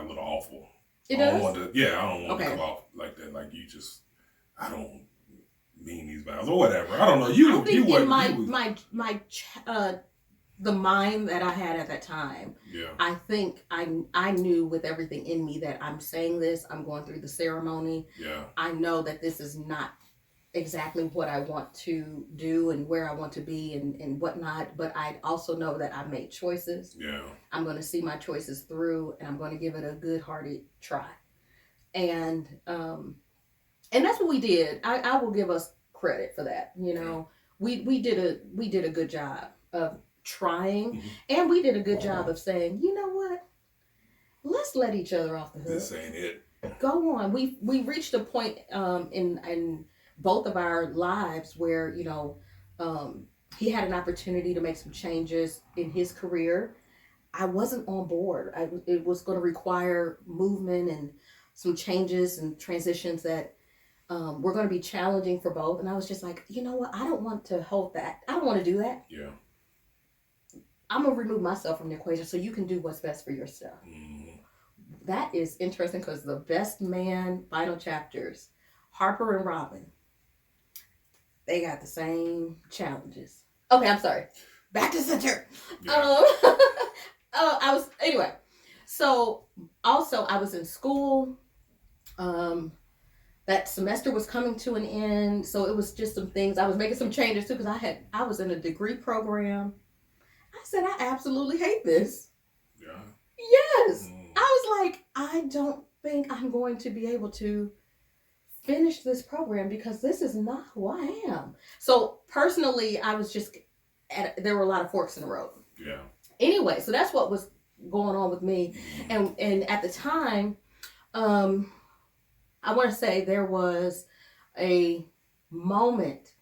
little awful. It does? I don't want to come off like that. Like you just, I don't mean these vows or whatever. I don't know. the mind that I had at that time. Yeah. I think I knew with everything in me that I'm saying this, I'm going through the ceremony. Yeah. I know that this is not exactly what I want to do and where I want to be and whatnot, but I also know that I've made choices. Yeah. I'm going to see my choices through, and I'm going to give it a good-hearted try. And that's what we did. I will give us credit for that. You know, we did a good job of trying, and we did a good job of saying, you know what, let's let each other off the hook. This ain't it. Go on. We reached a point in both of our lives where, you know, he had an opportunity to make some changes in his career. I wasn't on board. It was going to require movement and some changes and transitions that were going to be challenging for both. And I was just like, you know what? I don't want to hold that. I don't want to do that. Yeah. I'm going to remove myself from the equation so you can do what's best for yourself. That is interesting because the Best Man final chapters, Harper and Robin, they got the same challenges. Okay, I'm sorry. Back to center. Yeah. Anyway. So also I was in school. That semester was coming to an end, so it was just some things. I was making some changes too because I was in a degree program. I said I absolutely hate this. Yeah. Yes. I was like, I don't think I'm going to be able to finish this program because this is not who I am. So personally, I was just there were a lot of forks in the road. Yeah. Anyway, so that's what was going on with me. And at the time, I want to say there was a moment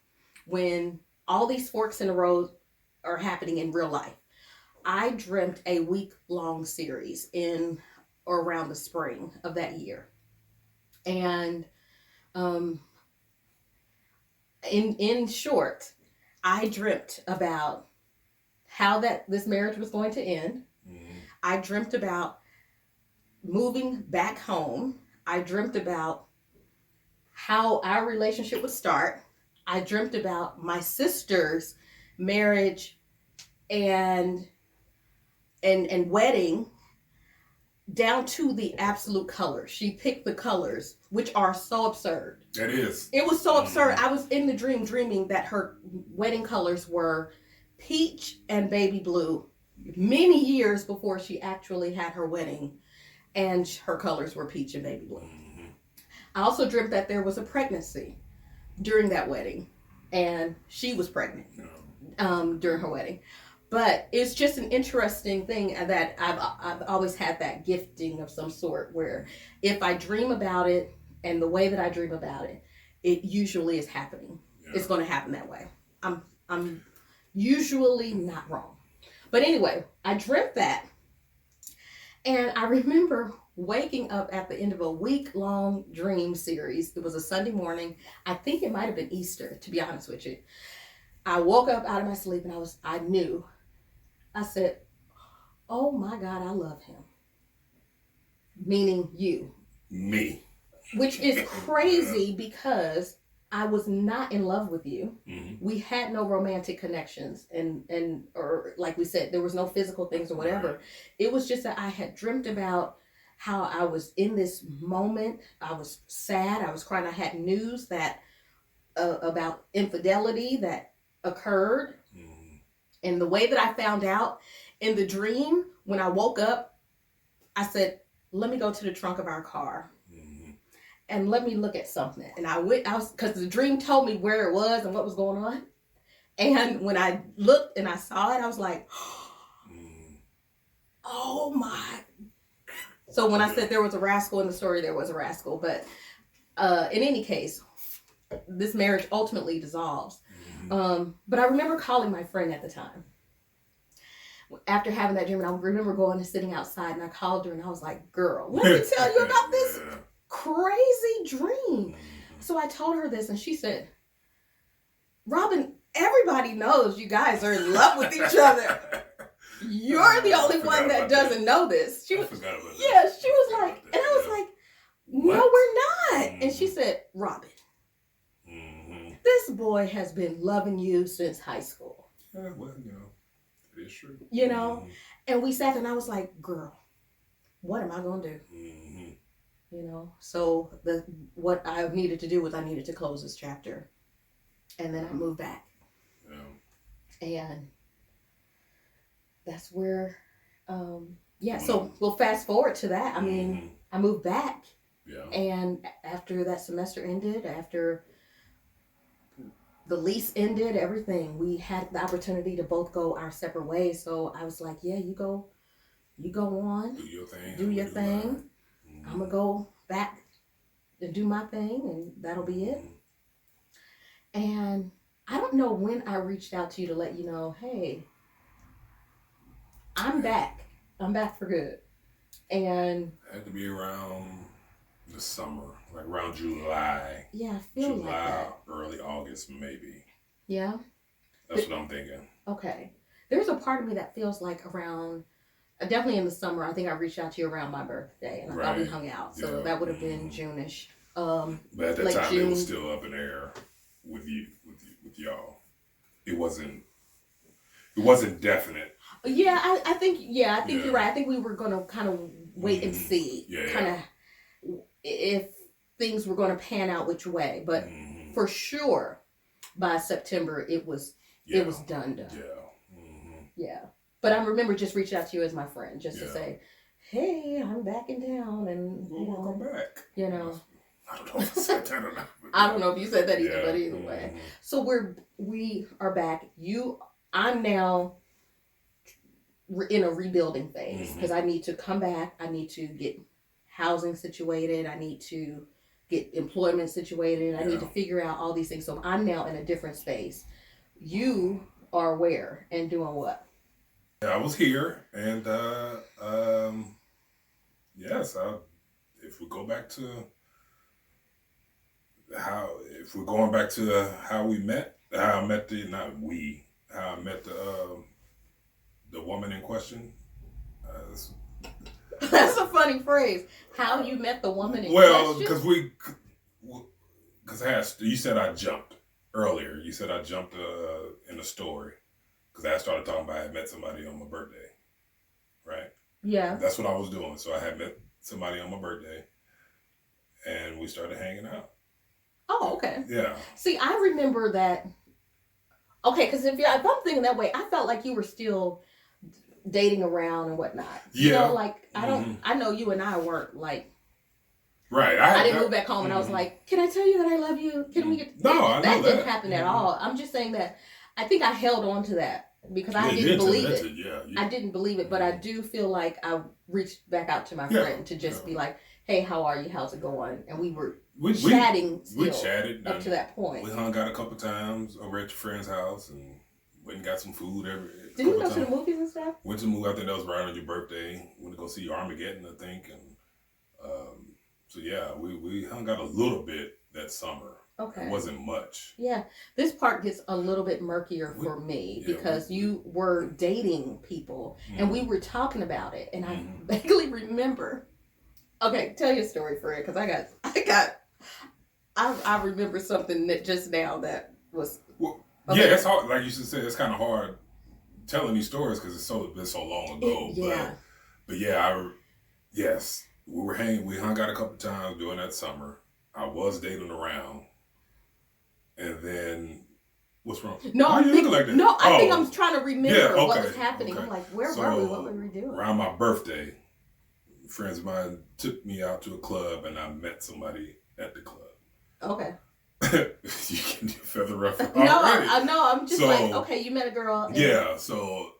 when all these forks in the road are happening in real life. I dreamt a week-long series in or around the spring of that year. And in short, I dreamt about how this marriage was going to end. I dreamt about moving back home. I dreamt about how our relationship would start. I dreamt about my sister's marriage and wedding down to the absolute colors. She picked the colors, which are so absurd. It is. It was so absurd. I was in the dream dreaming that her wedding colors were peach and baby blue many years before she actually had her wedding, and her colors were peach and baby blue. I also dreamt that there was a pregnancy during that wedding, and she was pregnant during her wedding. But it's just an interesting thing that I've always had that gifting of some sort where if I dream about it and the way that I dream about it, it usually is happening. Yeah. It's going to happen that way. I'm usually not wrong. But anyway, I dreamt that. And I remember waking up at the end of a week-long dream series. It was a Sunday morning. I think it might have been Easter, to be honest with you. I woke up out of my sleep and I knew. I said, oh my God, I love him. Meaning you. Me. Which is crazy because I was not in love with you. We had no romantic connections or like we said, there was no physical things or whatever. Right. It was just that I had dreamt about how I was in this moment. I was sad. I was crying. I had news that about infidelity that occurred. And the way that I found out in the dream, when I woke up, I said, let me go to the trunk of our car and let me look at something. And I was, because the dream told me where it was and what was going on. And when I looked and I saw it, I was like, oh my. So when I said there was a rascal in the story, there was a rascal. But in any case, this marriage ultimately dissolves. But I remember calling my friend at the time. After having that dream, and I remember going and sitting outside, and I called her, and I was like, girl, let me tell you about this crazy dream. So I told her this, and she said, Robin, everybody knows you guys are in love with each other. You're the only one that doesn't know this. She was like, and I was like, no, we're not. And she said, Robin, this boy has been loving you since high school. Well, you know, it It's true. You know? And we sat there and I was like, girl, what am I going to do? You know? So what I needed to do was I needed to close this chapter. And then I moved back. Yeah. And that's where, so we'll fast forward to that. I mean, I moved back. Yeah. And after that semester ended, after the lease ended, everything, we had the opportunity to both go our separate ways. So I was like, yeah, you go on. Do your thing. Do your thing. I'm going to go back and do my thing, and that'll be it. And I don't know when I reached out to you to let you know, hey, I'm back. I'm back for good. And it had to be around the summer, like around July. Yeah, I feel July, like that. Early August, maybe. Yeah? That's what I'm thinking. Okay. There's a part of me that feels like around, definitely in the summer, I think I reached out to you around my birthday, and I thought we hung out. So that would have been June-ish. But at that like time, June. It was still up in the air with y'all. It wasn't definite. Yeah, I think you're right. I think we were going to kind of wait and see kind of if things were going to pan out which way. But for sure, by September, it was done. Yeah. But I remember just reaching out to you as my friend just to say, hey, I'm back in town. And, welcome back. You know. I don't know if I said that or not. I don't know if you said that either, but either way. So we are back. I'm now in a rebuilding phase because I need to come back. I need to get housing situated. I need to get employment situated. I need to figure out all these things. So I'm now in a different space. You are where and doing what? I was here, and yes, if we go back to if we're going back to how we met, how I met how I met the woman in question. That's a funny phrase. How you met the woman in question? Well, because you said I jumped earlier. You said I jumped in a story because I started talking about I had met somebody on my birthday, right? Yeah. That's what I was doing. So I had met somebody on my birthday, and we started hanging out. Oh, okay. Yeah. See, I remember that. Okay, because if I'm thinking that way, I felt like you were still dating around and whatnot. Yeah. You know, like I know you and I weren't like. Right. I didn't move back home and I was like, can I tell you that I love you? Can we get? No, that didn't happen at all. I'm just saying that I think I held on to that because I didn't believe it. I didn't believe it, but I do feel like I reached back out to my friend to just be like, hey, how are you? How's it going? And we were chatting still. We chatted up to that point. We hung out a couple times over at your friend's house and went and got some food. Did you go to the movies and stuff? Went to the movie. I think that was right on your birthday. Went to go see Armageddon, I think. And so yeah, we hung out a little bit that summer. Okay. It wasn't much. Yeah. This part gets a little bit murkier for me because you were dating people and we were talking about it. And I vaguely remember. Okay, tell your story, Fred, because I remember something that just now that was. Well, okay. Yeah, it's hard. Like you should say, it's kind of hard telling these stories because it's been so long ago. But yeah, yes, we hung out a couple times during that summer. I was dating around, and then what's wrong? No, why are you looking like that? No, I think I'm trying to remember what was happening. Okay. I'm like, where were we? What were we doing? Around my birthday, friends of mine took me out to a club, and I met somebody at the club. Okay. You can feather ruffle. No, I'm just like, okay, you met a girl. Yeah,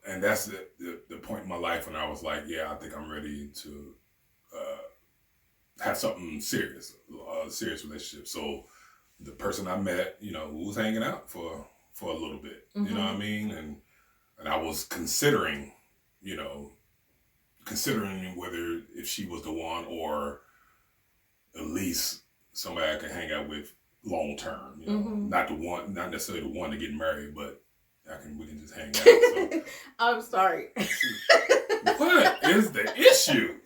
and that's the point in my life when I was like, yeah, I think I'm ready to have something serious, a serious relationship. So the person I met, we was hanging out for a little bit, you know what I mean? And I was considering whether if she was the one or at least somebody I could hang out with long term, not necessarily the one to get married, but we can just hang out. So. I'm sorry. What is the issue?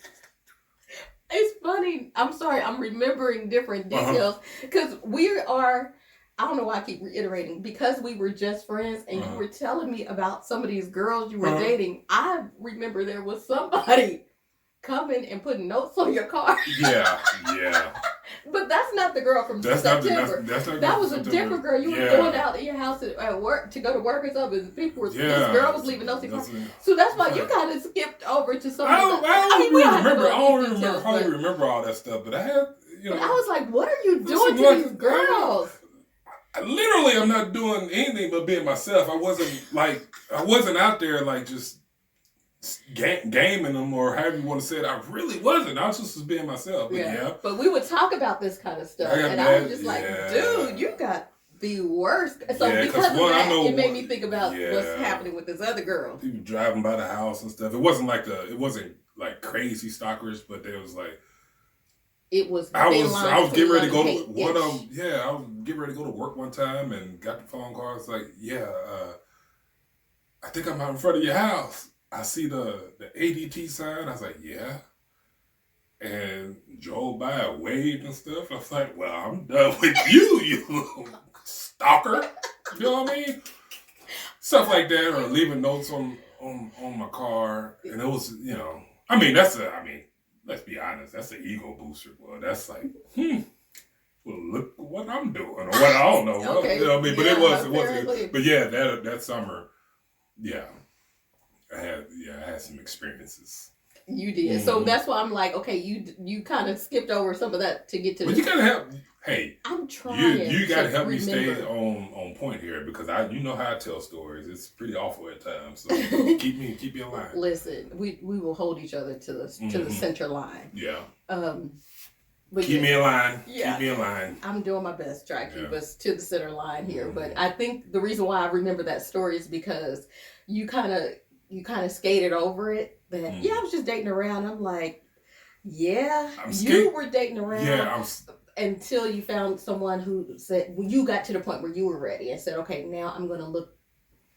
It's funny. I'm sorry. I'm remembering different details because we are I don't know why I keep reiterating, because we were just friends and you were telling me about some of these girls you were dating. I remember there was somebody coming and putting notes on your car. Yeah. But that's not the girl from September. That was a different girl. You were going out in your house at work to go to work or something. People were. This girl was leaving notes in your car. So that's why you kind of skipped over to some. I don't really remember all that stuff, but I had. But I was like, what are you doing to these girls? Literally, I'm not doing anything but being myself. I wasn't out there like just gaming them or however you want to say it. I really wasn't. I was just being myself. But, but we would talk about this kind of stuff, and I was just like, dude, you got the worst. So because of that, it made me think about what's happening with this other girl. People driving by the house and stuff. It wasn't like crazy stalkers, but there was like. It was. I was getting ready to go to one of them. Yeah, I was getting ready to go to work one time and got the phone call. It's like, I think I'm out in front of your house. I see the ADT sign. I was like, yeah. And drove by, waved and stuff. I was like, well, I'm done with you, you stalker. You know what I mean? Stuff like that, or leaving notes on my car. And it was, let's be honest, that's an ego booster. Well, that's like, well, look what I'm doing, or what I don't know. Okay. You know what I mean? But it wasn't. But yeah, that summer, I had some experiences. You did. So that's why I'm like, okay, you kind of skipped over some of that to get to. But you gotta help. Hey, I'm trying. You gotta help me stay on point here, because you know how I tell stories. It's pretty awful at times. So keep me in line. Listen, we will hold each other to the center line. Yeah. But keep me in line. Yeah. Keep me in line. I'm doing my best to try to keep us to the center line here. But I think the reason why I remember that story is because you kind of skated over it. That I was just dating around. I'm like, you were dating around. Yeah. Until you found someone who said, well, you got to the point where you were ready and said, okay, now I'm going to look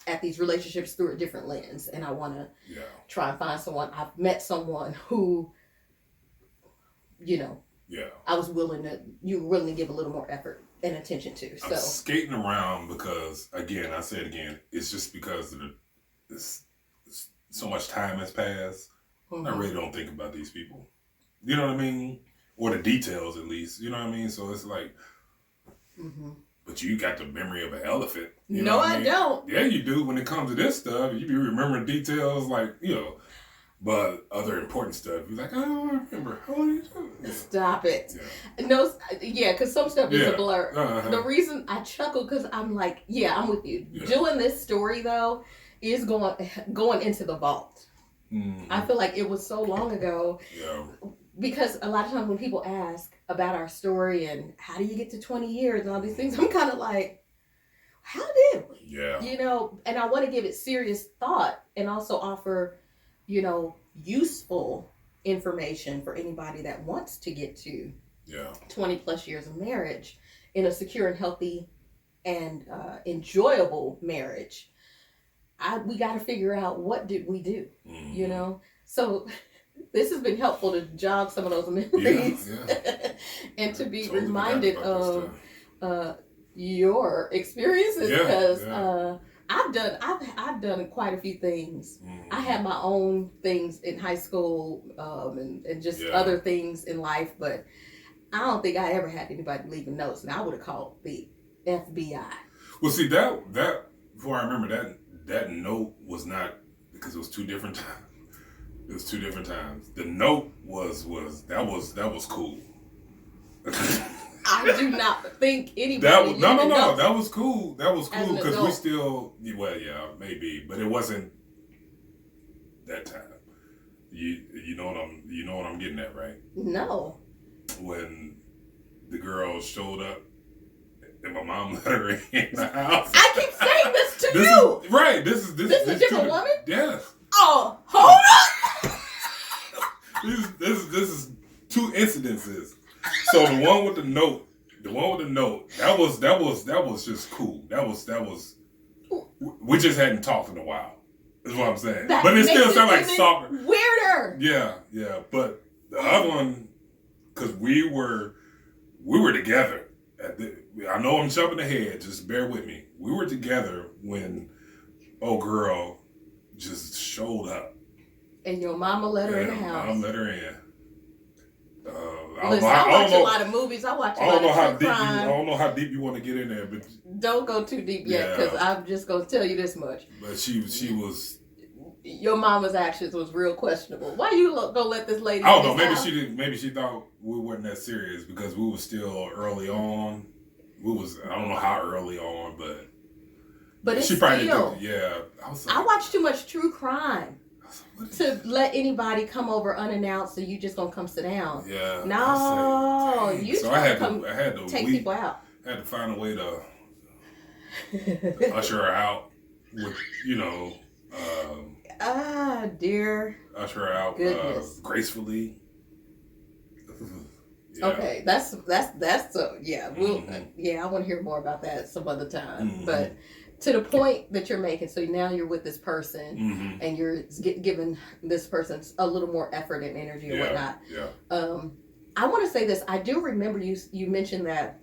at these relationships through a different lens, and I want to try and find someone. I've met someone who, I was willing to give a little more effort and attention to. So I'm skating around because, again, I say it again, it's just because so much time has passed. I really don't think about these people. You know what I mean? Or the details, at least. You know what I mean? So it's like, but you got the memory of an elephant. You know what I mean? Don't. Yeah, you do. When it comes to this stuff, you be remembering details like, but other important stuff, you're like, I don't remember. How are you doing? Stop it. Yeah. No, because some stuff is a blur. The reason I chuckle, because I'm like, I'm with you. Yeah. Doing this story, though, is going into the vault. Mm-hmm. I feel like it was so long ago. Yeah. Because a lot of times when people ask about our story and how do you get to 20 years and all these things, I'm kind of like, how did we? Yeah. And I want to give it serious thought and also offer, useful information for anybody that wants to get to 20 plus years of marriage in a secure and healthy and enjoyable marriage. We got to figure out, what did we do? Mm-hmm. So this has been helpful to jog some of those memories and to be reminded of your experiences, because I've done quite a few things. Mm-hmm. I had my own things in high school and just other things in life, but I don't think I ever had anybody leaving notes, and I would have called the FBI. Well, see, that before I remember that note was not, because it was two different times. It was two different times. The note was cool. I do not think anybody. No. That was cool. That was cool because we still. Well, yeah, maybe, but it wasn't that time. You know what I'm getting at, right? No. When the girl showed up and my mom let her in the house. I keep saying this to you. Right. This is a different woman. Yes. Oh, hold on. This is two incidences. So the one with the note, that was just cool. That was. We just hadn't talked in a while. Is what I'm saying. But it still sounds like stalker. Weirder. Yeah. But the other one, because we were together I know I'm jumping ahead. Just bear with me. We were together when old girl just showed up. And your mama let her in the house. Mom let her in. Listen, I watch a lot of movies. I watch a lot of true crime. I don't know how deep you want to get in there, but don't go too deep yet, because I'm just gonna tell you this much. But she was. Your mama's actions was real questionable. Why you gonna let this lady? I don't know. Maybe she didn't. Maybe she thought we weren't that serious because we were still early on. I don't know how early on, but it's she probably still. Yeah. I watch too much true crime to let anybody come over unannounced, so you just gonna come sit down. Yeah. No, you so I had to take people out. I had to find a way to usher her out with, dear. Usher her out gracefully. Yeah. Okay, that's yeah. We'll I want to hear more about that some other time. Mm-hmm. But to the point that you're making, so now you're with this person and you're giving this person a little more effort and energy and whatnot. Yeah. I want to say this. I do remember you mentioned that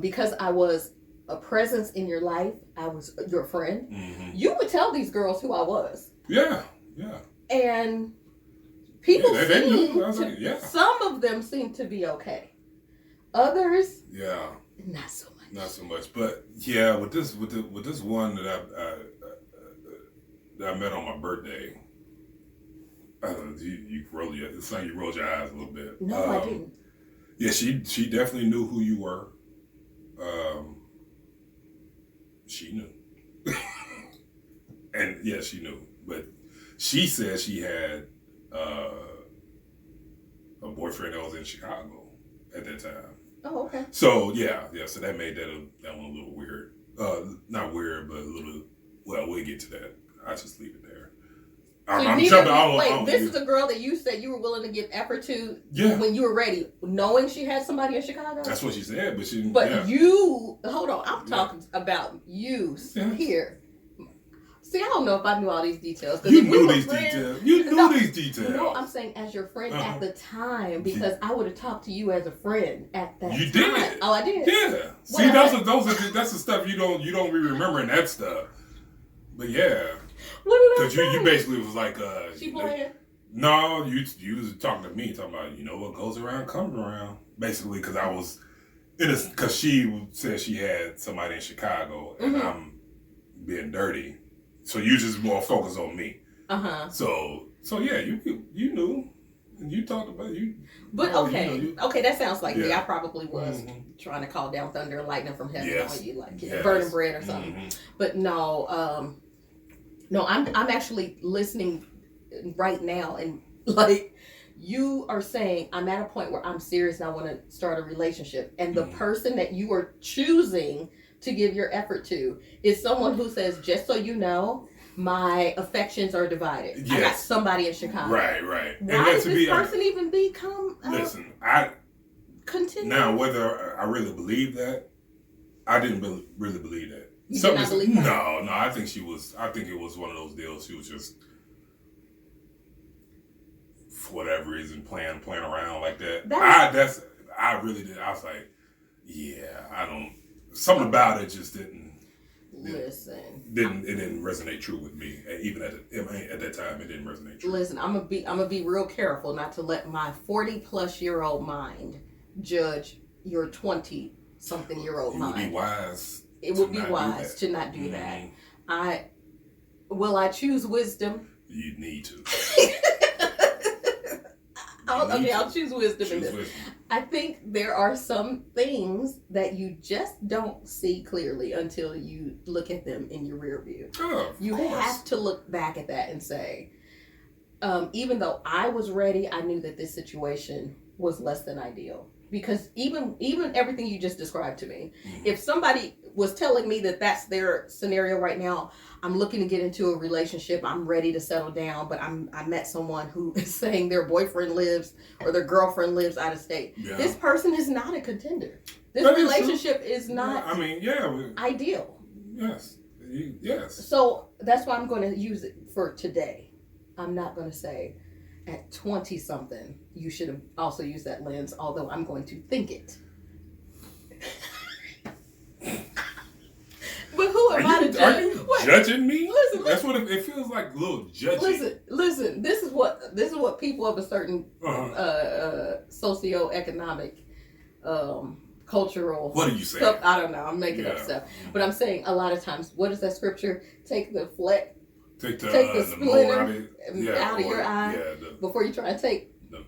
because I was a presence in your life, I was your friend. Mm-hmm. You would tell these girls who I was. Yeah. And people some of them seem to be okay. Others, not so much. Not so much, but yeah, with this one that I met on my birthday, you rolled your eyes a little bit. No, I didn't. Yeah, she definitely knew who you were. She knew, and yeah, she knew. But she said she had a boyfriend that was in Chicago at that time. Oh, okay. So yeah. So that made that one a little weird. Not weird, but a little. Well, we'll get to that. I'll just leave it there. This is a girl that you said you were willing to give effort to when you were ready, knowing she had somebody in Chicago. That's what she said, but she. But you, hold on, I'm talking about you here. See, I don't know if I knew all these details. You knew these details. You knew these details. No, I'm saying as your friend at the time, because I would have talked to you as a friend at that time. You did. Oh, I did. Yeah. See, that's the stuff you don't be remembering that stuff. But yeah. What did I say? Because you basically was like, she playing? No, you was talking to me, talking about, what goes around comes around. Basically, because I was because she said she had somebody in Chicago, and I'm being dirty. So you just more focused on me. So yeah, you knew, and you talked about you. But okay, that sounds like me. I probably was trying to call down thunder and lightning from heaven on you, like burning bread or something. Mm-hmm. But no, I'm actually listening right now, and like you are saying, I'm at a point where I'm serious and I want to start a relationship, and the person that you are choosing to give your effort to is someone who says, just so you know, my affections are divided. Yes. I got somebody in Chicago. Right. Why did this person even become listen, continue? Now, whether I really believe that, I didn't really believe that. You did not believe that? No, I think it was one of those deals. She was just, for whatever reason, playing around like that. I really did. I was like, I don't. Something about it just didn't. Listen. It didn't resonate true with me. Even at that time, it didn't resonate true. Listen, I'm gonna be real careful not to let my 40-plus-year-old mind judge your 20-something-year-old mind. It would be wise. It would be wise to not do that. I choose wisdom. You need to. I'll choose wisdom in this. I think there are some things that you just don't see clearly until you look at them in your rear view. Oh, you have to look back at that and say, even though I was ready, I knew that this situation was less than ideal. Because even everything you just described to me, if somebody was telling me that that's their scenario right now, I'm looking to get into a relationship, I'm ready to settle down, but I met someone who is saying their boyfriend lives or their girlfriend lives out of state. Yeah. This person is not a contender. This relationship is not ideal. Yes. Yes. So that's why I'm going to use it for today. I'm not going to say at 20-something, you should have also used that lens, although I'm going to think it. Are you judging me? Listen, that's what it feels like. A little judgy. Listen. This is what people of a certain socioeconomic, cultural. What are you saying? Stuff. I don't know. I'm making up stuff, but I'm saying a lot of times. What is that scripture? Take the fleck. Take the splinter out of your eye before you try to take the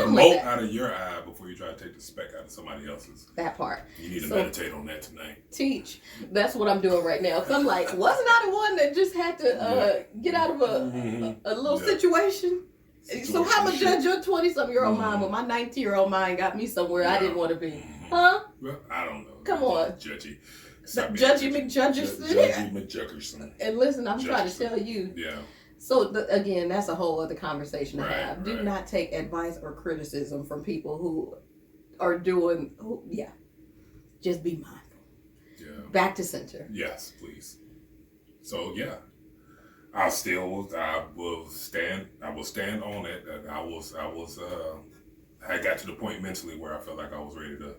mote out of your eye before you try to take the speck out of somebody else's. That part. You need to meditate on that tonight. Teach. That's what I'm doing right now. Cause I'm like, wasn't I the one that just had to get out of a little situation? So how am I judge your 20-something-year-old mind when my 19-year-old mind got me somewhere I didn't want to be? Huh? Well, I don't know. Come on. Judgy. Judgy McJudgerson. Judgy McJudgerson. And listen, I'm trying to tell you. Yeah. So again, that's a whole other conversation to have. Do not take advice or criticism from people who are doing. Just be mindful. Yeah. Back to center. Yes, please. So yeah, I will stand on it. I got to the point mentally where I felt like I was ready to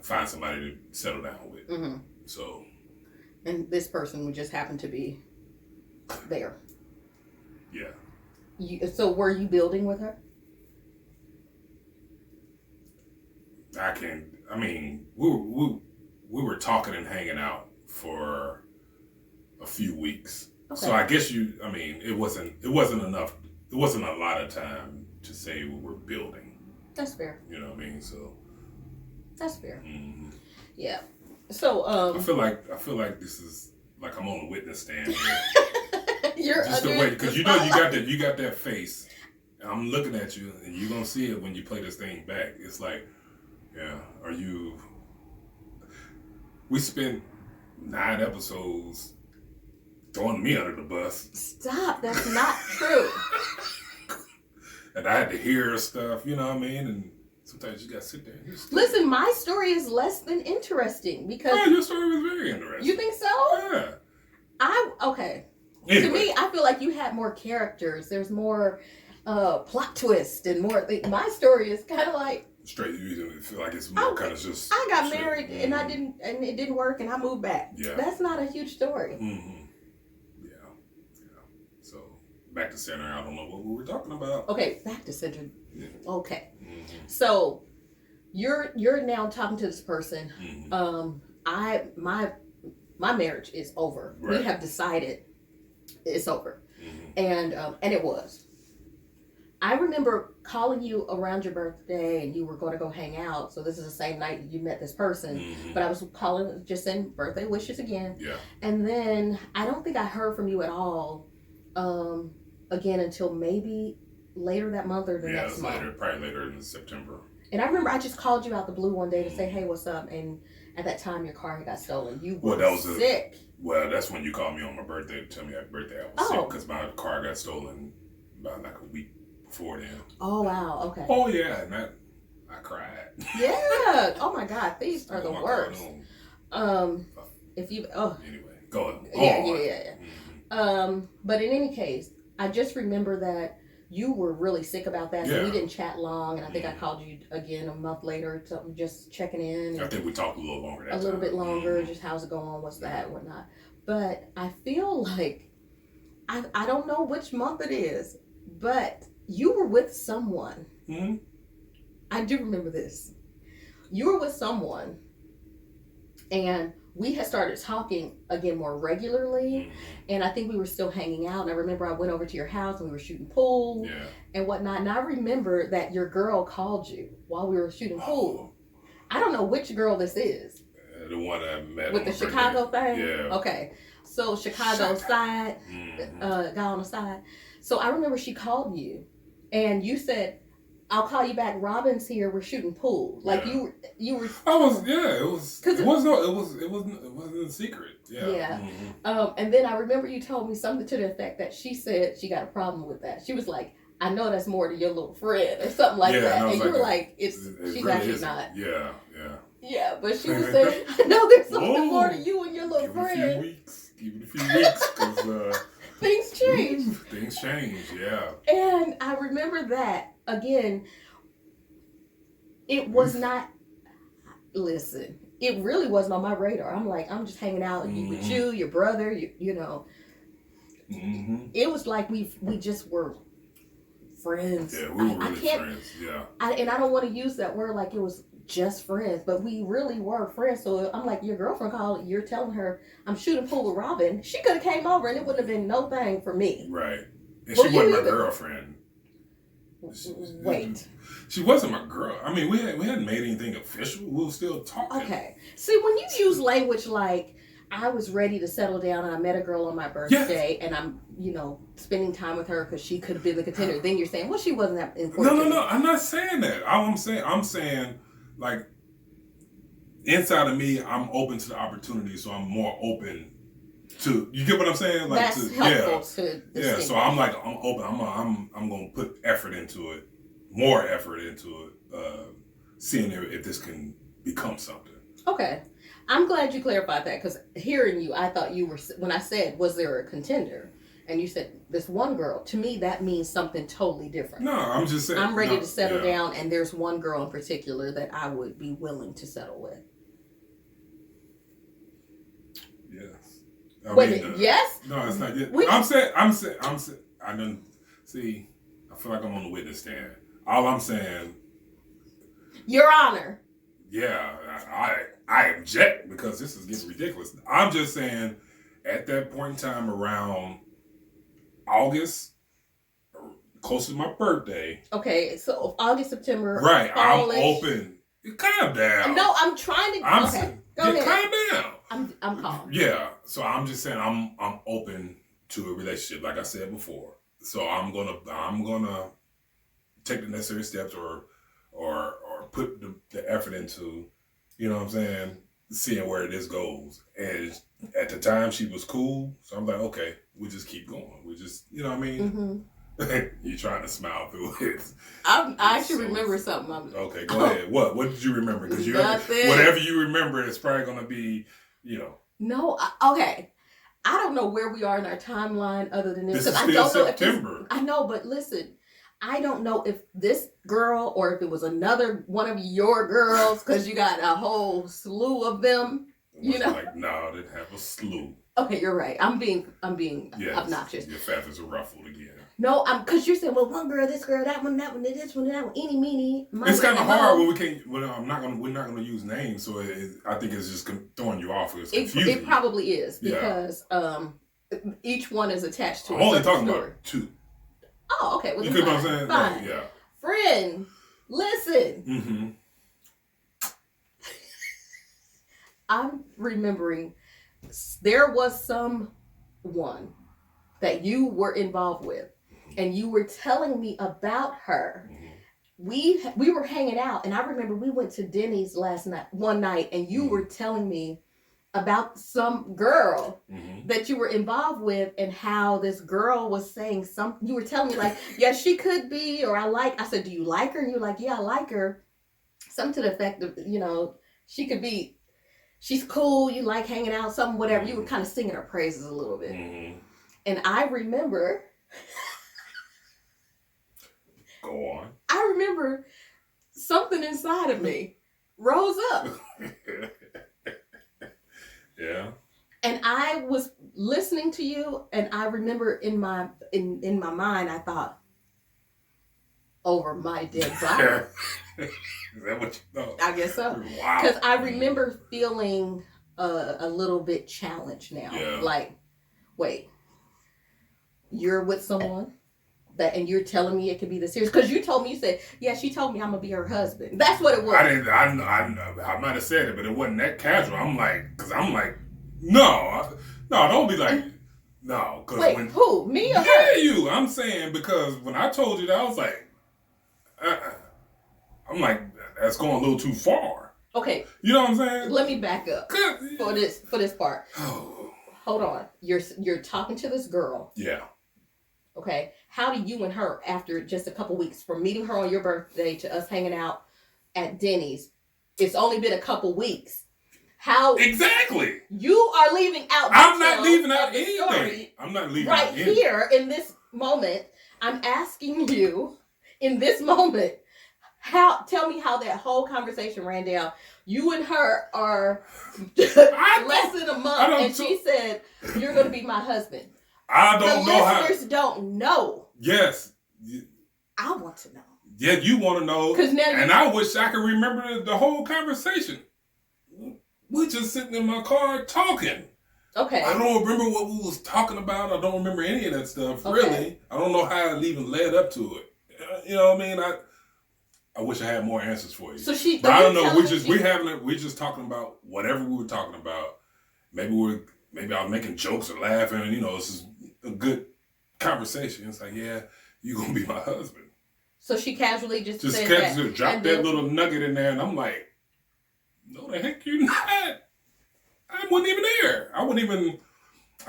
find somebody to settle down with. Mm-hmm. So. And this person would just happen to be there. Yeah. So were you building with her? We were talking and hanging out for a few weeks. Okay. So I guess it wasn't enough. It wasn't a lot of time to say we were building. That's fair. You know what I mean? So. That's fair. Mm-hmm. Yeah. So I feel like this is like I'm on a witness stand here. You're just the way, because you got that face. I'm looking at you, and you're gonna see it when you play this thing back. It's like, are you? We spent 9 episodes throwing me under the bus. Stop! That's not true. And I had to hear stuff, you know what I mean, and sometimes you gotta sit there and just listen. My story is less than interesting because your story was very interesting. You think so? Yeah. Okay. Anyway. To me, I feel like you had more characters. There's more plot twist and more. My story is kind of like straight. You feel like it's more kind of just. I got married and it didn't work, and I moved back. Yeah, that's not a huge story. Mm-hmm. Yeah. So back to center. I don't know what we were talking about. Okay, back to center. Yeah. Okay, mm-hmm. So you're now talking to this person. Mm-hmm. My marriage is over. Right. We have decided. It's over. Mm-hmm. And it was. I remember calling you around your birthday and you were going to go hang out. So this is the same night you met this person. Mm-hmm. But I was calling, just saying birthday wishes again. Yeah. And then I don't think I heard from you at all again until maybe later that month or the next month. Yeah, probably later in September. And I remember I just called you out the blue one day to say, hey, what's up? And at that time, your car got stolen. You were sick. Well, that's when you called me on my birthday to tell me happy birthday. I was sick because my car got stolen about like a week before then. Oh, wow. Okay. Oh, yeah. And I cried. Yeah. Oh, my God. These are the worst. If you... Anyway, go on. Yeah. Mm-hmm. But in any case, I just remember that you were really sick about that, so we didn't chat long, and I think I called you again a month later, just checking in. I think we talked a little longer. A little bit longer, just how's it going, what's that, whatnot. But I feel like, I don't know which month it is, but you were with someone. Mm-hmm. I do remember this. You were with someone, and we had started talking again more regularly, and I think we were still hanging out. And I remember I went over to your house and we were shooting pool and whatnot. And I remember that your girl called you while we were shooting pool. I don't know which girl this is. The one I met with the Chicago thing. Yeah. Okay, so Chicago side, guy on the side. So I remember she called you, and you said, I'll call you back. Robin's here. We're shooting pool. Like you were. I was. Yeah, it was. It wasn't a secret. Yeah. Yeah. Mm-hmm. And then I remember you told me something to the effect that she said she got a problem with that. She was like, "I know that's more to your little friend or something like that." And you were like, "She's really actually isn't. Not." Yeah. Yeah, but she was saying, "I know there's something more to you and your little friend." Give it a few weeks, because things change. Things change. Yeah. And I remember that. Again, it was not, listen, it really wasn't on my radar. I'm like, I'm just hanging out with you, your brother, you know. Mm-hmm. It was like we just were friends. Yeah, we were really friends. Yeah. And I don't want to use that word like it was just friends, but we really were friends. So I'm like, your girlfriend called, you're telling her I'm shooting pool with Robin. She could have came over and it wouldn't have been no thing for me. Right. And she wasn't my girlfriend. Wait. She wasn't my girl. I mean, we hadn't made anything official. We were still talking. Okay. See, when you use language like, I was ready to settle down and I met a girl on my birthday and I'm, you know, spending time with her because she could have been the contender. Then you're saying, well, she wasn't that important. No. I'm not saying that. I'm saying, like, inside of me, I'm open to the opportunity, so I'm more open to. You get what I'm saying? Like, that's helpful to the yeah. So I'm like, I'm open. I'm gonna put effort into it, more effort into it, seeing if this can become something. Okay. I'm glad you clarified that because hearing you, I thought you were, when I said, was there a contender? And you said, this one girl. To me, that means something totally different. No, I'm just saying. I'm ready to settle down, and there's one girl in particular that I would be willing to settle with. Yes. Wait a minute, yes? No, it's not yet. I'm saying, I don't see, I feel like I'm on the witness stand. All I'm saying. Your Honor. Yeah, I object because this is getting ridiculous. I'm just saying, at that point in time around August, close to my birthday. Okay, so August, September. Right, fall-ish. I'm open. Calm down. No, I'm trying to. Go ahead. Calm down. I'm calm. Yeah, so I'm just saying I'm open to a relationship, like I said before. So I'm gonna take the necessary steps or put the effort into, you know what I'm saying, seeing where this goes. And at the time, she was cool. So I'm like, okay, we just keep going. We just, you know what I mean? Mm-hmm. You're trying to smile through it. I actually remember something. Okay, go ahead. What did you remember? Because whatever you remember is probably going to be, you know. No, okay. I don't know where we are in our timeline other than this. This is I still don't know September. I know, but listen. I don't know if this girl or if it was another one of your girls, because you got a whole slew of them. You know, like no, they have a slew. Okay, you're right. I'm being yes, obnoxious. Your feathers are ruffled again. No, because you're saying, well, one girl, this girl, that one, this one, that one, eeny, meeny. It's kind of hard when we can't. Well, we're not gonna use names, so I think it's just throwing you off. It's confusing. It probably is because each one is attached to. I'm only talking about two. Oh, okay. Well, you get what I'm saying? Fine. Like, yeah. Friend, listen. Mm-hmm. I'm remembering there was someone that you were involved with, and you were telling me about her. Mm-hmm. We were hanging out, and I remember we went to Denny's one night, and you were telling me about some girl that you were involved with and how this girl was saying something. You were telling me like, yeah, she could be, or I said, do you like her? And you're like, yeah, I like her. Something to the effect of, you know, she could be, she's cool. You like hanging out, something, whatever. You were kind of singing her praises a little bit. Mm-hmm. And I remember. Go on. I remember something inside of me rose up. Yeah. And I was listening to you, and I remember in my mind, I thought, over my dead body. Is that what you thought? I guess so. Wow. Because I remember feeling a little bit challenged now. Yeah. Like, wait, you're with someone and you're telling me it could be this serious? Because you told me, you said, yeah, she told me I'm gonna be her husband. That's what it was. I might have said it, but it wasn't that casual. I'm like, no, don't be like, no. Cause wait, who? Me or her? Yeah, you. I'm saying because when I told you that, I was like, I'm like, that's going a little too far. Okay. You know what I'm saying? Let me back up for this part. Hold on. You're talking to this girl. Yeah. Okay. How do you and her, after just a couple weeks from meeting her on your birthday to us hanging out at Denny's, it's only been a couple weeks. How exactly? You are leaving out. I'm not leaving out anything. I'm not leaving out anything. Here in this moment, I'm asking you in this moment, Tell me how that whole conversation ran down. You and her are less than a month, and she said, "You're going to be my husband." I don't know how. The listeners don't know. Yes. I want to know. Yeah, you want to know. And I wish I could remember the whole conversation. We just sitting in my car talking. Okay. I don't remember what we was talking about. I don't remember any of that stuff, really. I don't know how it even led up to it. You know what I mean? I wish I had more answers for you. But I don't know. We just talking about whatever we were talking about. Maybe I was making jokes or laughing, and this is a good conversation. It's like, yeah, you gonna be my husband. So she casually just said that. Dropped that little nugget in there, and I'm like, no, the heck you not. I wasn't even there. I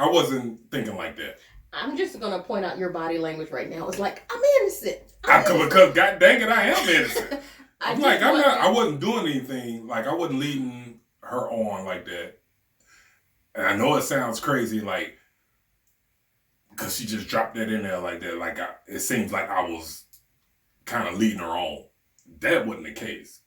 wasn't thinking like that. I'm just going to point out your body language right now. It's like, I'm innocent. Because God dang it, I am innocent. I wasn't doing anything. Like, I wasn't leading her on like that. And I know it sounds crazy, like, because she just dropped that in there like that. Like, it seems like I was kind of leading her on. That wasn't the case.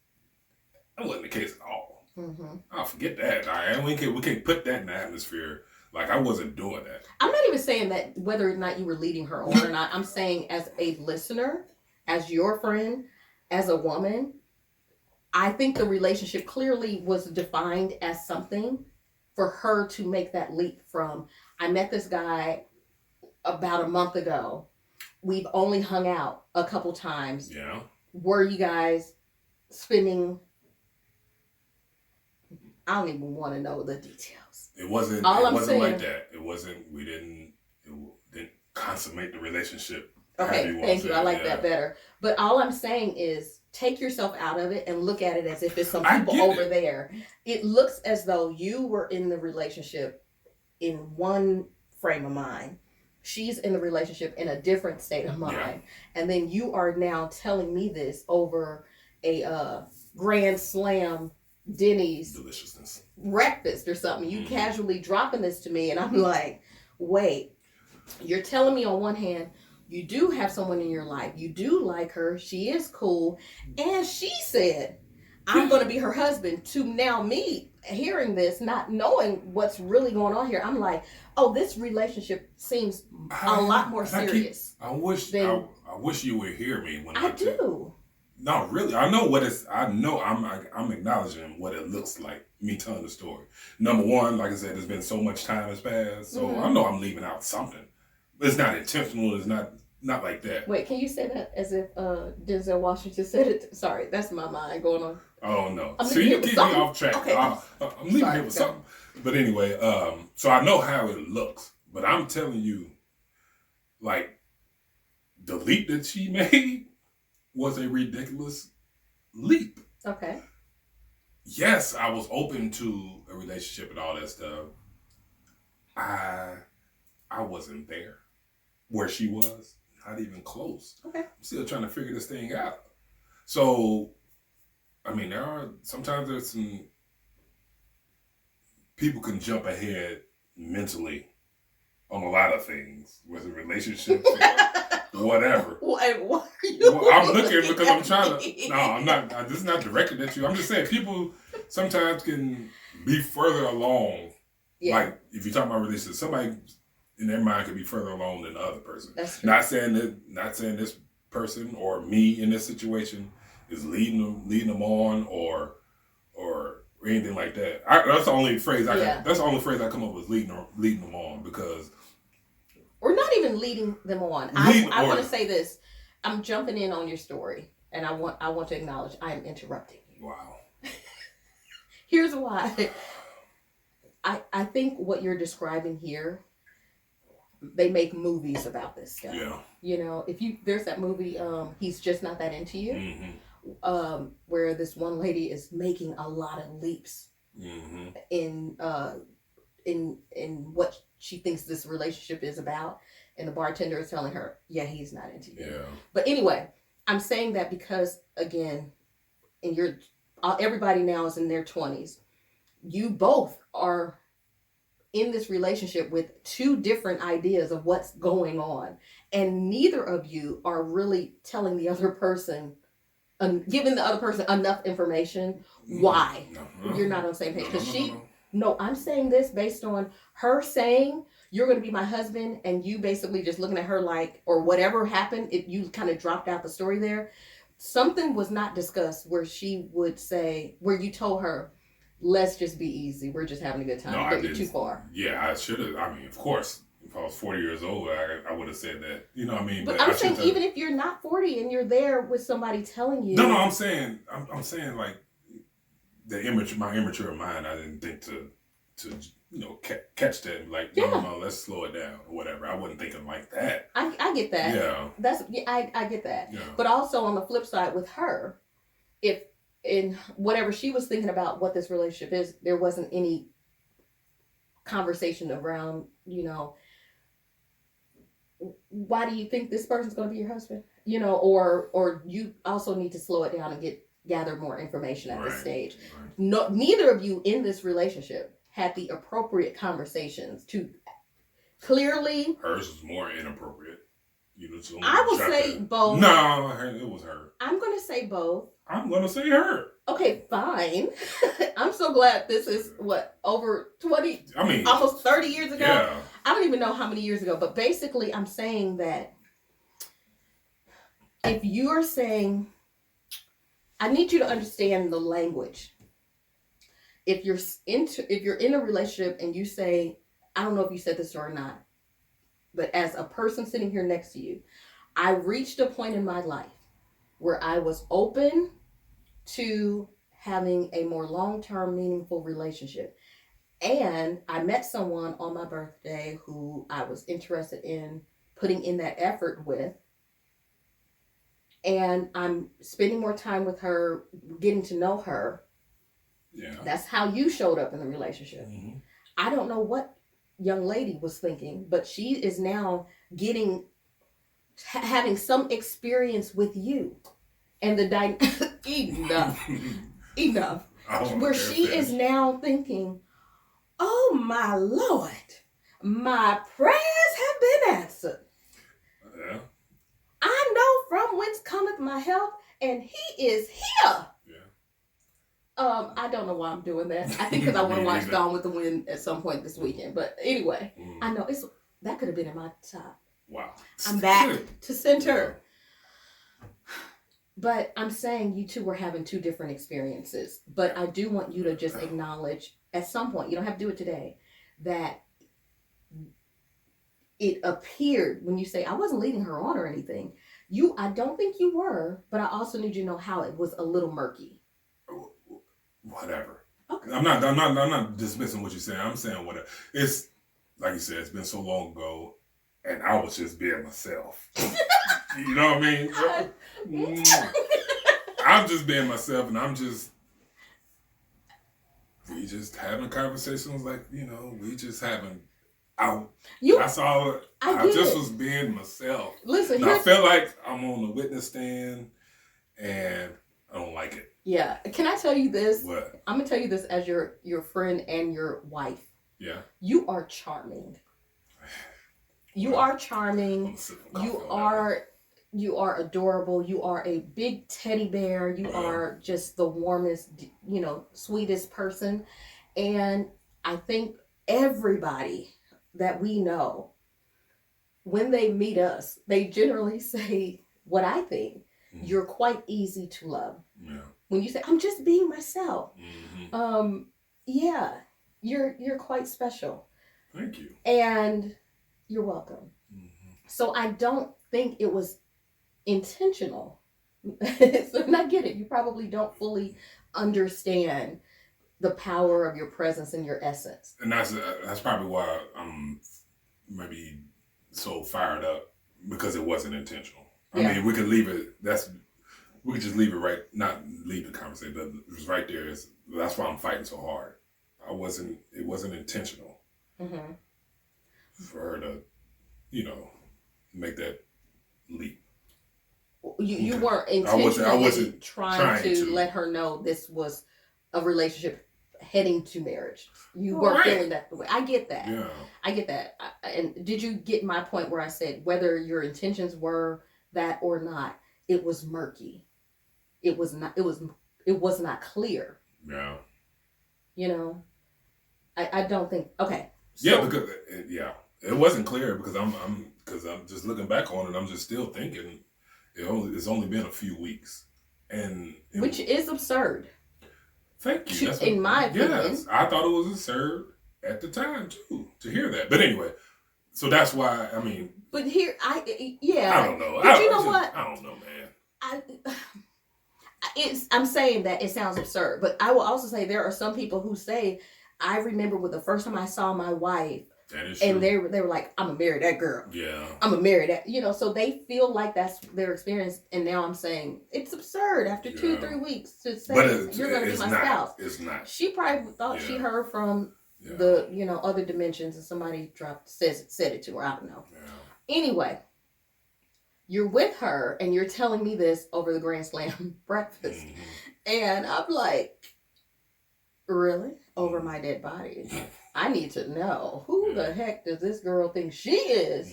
That wasn't the case at all. Mm-hmm. I'll forget that. We can't put that in the atmosphere. Like, I wasn't doing that. I'm not even saying that whether or not you were leading her on or not. I'm saying as a listener, as your friend, as a woman, I think the relationship clearly was defined as something for her to make that leap from, I met this guy about a month ago. We've only hung out a couple times. Yeah. Were you guys spending... I don't even want to know the details. It wasn't like that. We didn't consummate the relationship. Okay, thank you. I like that better. But all I'm saying is take yourself out of it and look at it as if it's some people over there. It looks as though you were in the relationship in one frame of mind. She's in the relationship in a different state of mind. Yeah. And then you are now telling me this over a Grand Slam Denny's deliciousness breakfast or something. You casually dropping this to me, and I'm like, wait, you're telling me on one hand you do have someone in your life, you do like her, she is cool, and she said I'm going to be her husband. To now me hearing this, not knowing what's really going on here, I'm like, oh, this relationship seems a lot more serious. I wish you would hear me when I do. No, really. I know what it's. I know I'm acknowledging what it looks like. Me telling the story. Number one, like I said, there's been so much time has passed, so I know I'm leaving out something. It's not intentional. It's not like that. Wait, can you say that as if Denzel Washington said it? Sorry, that's my mind going on. Oh no! So you keep me off track. Okay. I'm leaving here with something. But anyway, so I know how it looks, but I'm telling you, like, the leap that she made was a ridiculous leap. Okay. Yes, I was open to a relationship and all that stuff. I wasn't there where she was, not even close. Okay. I'm still trying to figure this thing out. So, I mean, sometimes there's some people can jump ahead mentally on a lot of things, whether relationships or whatever. Why are you I'm looking because I'm trying to. No, I'm not. This is not directed at you. I'm just saying people sometimes can be further along. Yeah. Like if you're talking about relationships, somebody in their mind could be further along than the other person. That's true. Not saying this person or me in this situation is leading them on or anything like that. That's the only phrase That's the only phrase I come up with, leading them on, because. Or not even leading them on. I want to say this. I'm jumping in on your story, and I want to acknowledge I am interrupting you. Wow. Here's why. I think what you're describing here, they make movies about this stuff. Yeah. You know, there's that movie, He's Just Not That Into You, where this one lady is making a lot of leaps in what she thinks this relationship is about, and the bartender is telling her, yeah, he's not into you. Yeah. But anyway, I'm saying that because, again, everybody now is in their 20s. You both are in this relationship with two different ideas of what's going on, and neither of you are really telling the other person giving the other person enough information. Why you're not on the same page? Because no, I'm saying this based on her saying you're going to be my husband, and you basically just looking at her like, or whatever happened, you kind of dropped out the story there. Something was not discussed where she would say, where you told her, let's just be easy. We're just having a good time. No, I didn't. Too far. Yeah, I should have. I mean, of course, if I was 40 years old, I would have said that. You know what I mean? But I'm saying, even if you're not 40 and you're there with somebody telling you. No, I'm saying like my immature mind, I didn't think to catch that. Like, no, let's slow it down or whatever. I wasn't thinking like that. I get that. Yeah. I get that. Yeah. But also on the flip side with her, if in whatever she was thinking about what this relationship is, there wasn't any conversation around, why do you think this person's going to be your husband? Or you also need to slow it down and gather more information at this stage. Right. No, neither of you in this relationship had the appropriate conversations to clearly. Hers was more inappropriate. I will say both. No, it was her. I'm going to say both. I'm going to say her. Okay, fine. I'm so glad this is over 20, almost 30 years ago. Yeah. I don't even know how many years ago, but basically I'm saying that if you're saying, I need you to understand the language. If you're in a relationship and you say, I don't know if you said this or not, but as a person sitting here next to you, I reached a point in my life where I was open to having a more long-term, meaningful relationship. And I met someone on my birthday who I was interested in putting in that effort with. And I'm spending more time with her, getting to know her. Yeah. That's how you showed up in the relationship. Mm-hmm. I don't know what young lady was thinking, but she is now having some experience with you. And enough. Where she is now thinking, oh my Lord, my prayers have been answered. Yeah. I know from whence cometh my help, and he is here. Yeah. I don't know why I'm doing that. I think because I want to watch Gone with the Wind at some point this weekend. But anyway, I know that could have been in my top. Wow. I'm back to center. But I'm saying you two were having two different experiences. But I do want you to just acknowledge at some point, you don't have to do it today, that it appeared when you say, I wasn't leading her on or anything. I don't think you were, but I also need you to know how it was a little murky. Whatever. Okay. I'm not dismissing what you're saying. I'm saying whatever. It's like you said, it's been so long ago, and I was just being myself. You know what I mean? I'm just being myself, and we just having conversations like, we just having that's all. I just was being myself. Listen, I feel like I'm on the witness stand, and I don't like it. Yeah. Can I tell you this? What? I'm going to tell you this as your friend and your wife. Yeah. You are charming. You are charming. You are adorable. You are a big teddy bear. You are just the warmest, sweetest person. And I think everybody that we know, when they meet us, they generally say what I think. You're quite easy to love. Yeah. When you say, I'm just being myself. Mm-hmm. Yeah, you're quite special. Thank you. And you're welcome. Mm-hmm. So I don't think it was intentional. So, and I get it. You probably don't fully understand the power of your presence and your essence. And that's probably why I'm maybe so fired up, because it wasn't intentional. I mean, we could leave it. We could just leave it right. Not leave the conversation, but it was right there. That's why I'm fighting so hard. It wasn't intentional for her to, make that leap. You weren't intentionally trying to let her know this was a relationship heading to marriage. You weren't feeling that way. I get that. Yeah. I get that. And did you get my point where I said whether your intentions were that or not, it was murky? it was not clear. Yeah. You know, I don't think. Okay. So, Yeah, because it wasn't clear because I'm just looking back on it. I'm just still thinking it's only been a few weeks, and which is absurd. Thank you. In my opinion. Yes, I thought it was absurd at the time too to hear that. But anyway, so that's why I mean. But here, I don't know. But you know what? I don't know, man. I'm saying that it sounds absurd, but I will also say there are some people who say, I remember when the first time I saw my wife, and they were like, I'm gonna marry that girl. Yeah. I'm gonna marry that. So they feel like that's their experience, and now I'm saying it's absurd after 2-3 weeks to say you're gonna be my spouse. It's not. She probably thought she heard from the other dimensions, and somebody said it to her. I don't know. Yeah. Anyway, you're with her, and you're telling me this over the Grand Slam breakfast, and I'm like, really? Over my dead body? I need to know who the heck does this girl think she is,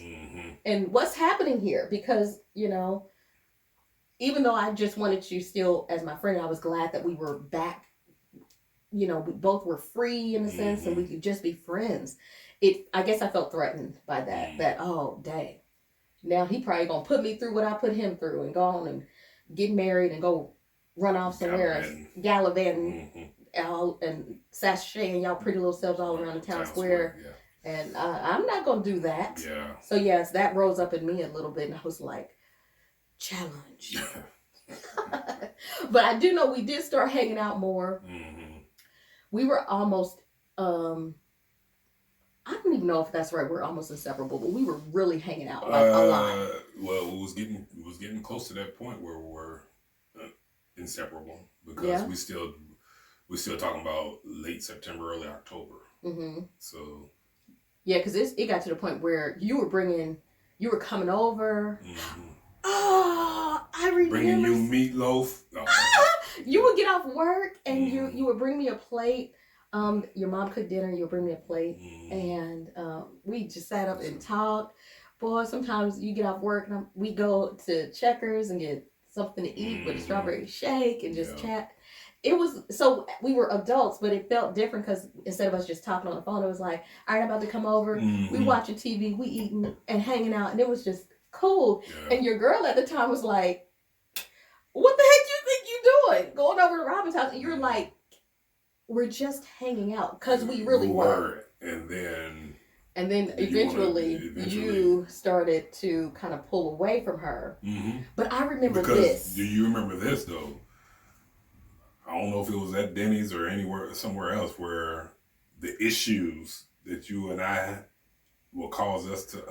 and what's happening here? Because even though I just wanted you still as my friend, I was glad that we were back. We both were free in a sense, and we could just be friends. I guess I felt threatened by that. That oh dang, now he probably gonna put me through what I put him through, and go on and get married and go run off somewhere, gallivanting. And sashaying y'all pretty little selves all around the town square. And I'm not gonna do that. Yeah. So yes, that rose up in me a little bit, and I was like, challenge. But I do know we did start hanging out more. We were almost I don't even know if that's right, we're almost inseparable, but we were really hanging out like a lot. Well, it was getting close to that point where we were inseparable, because we're still talking about late September, early October. So. Yeah, because it got to the point where you were coming over. Oh, I remember. Bringing you meatloaf. You would get off work, and you would bring me a plate. Your mom cooked dinner, you would bring me a plate. And we just sat up and talked. Boy, sometimes you get off work, and we go to Checkers and get something to eat with a strawberry shake and just chat. It was, so we were adults, but it felt different because instead of us just talking on the phone, it was like, all right, I'm about to come over. We watching TV, we eating and hanging out, and it was just cool. And your girl at the time was like, what the heck you think you doing? Going over to Robin's house. And you're like, we're just hanging out, because we really were. And then eventually you started to kind of pull away from her. But I remember this. Do you remember this though? I don't know if it was at Denny's or somewhere else, where the issues that you and I will cause us to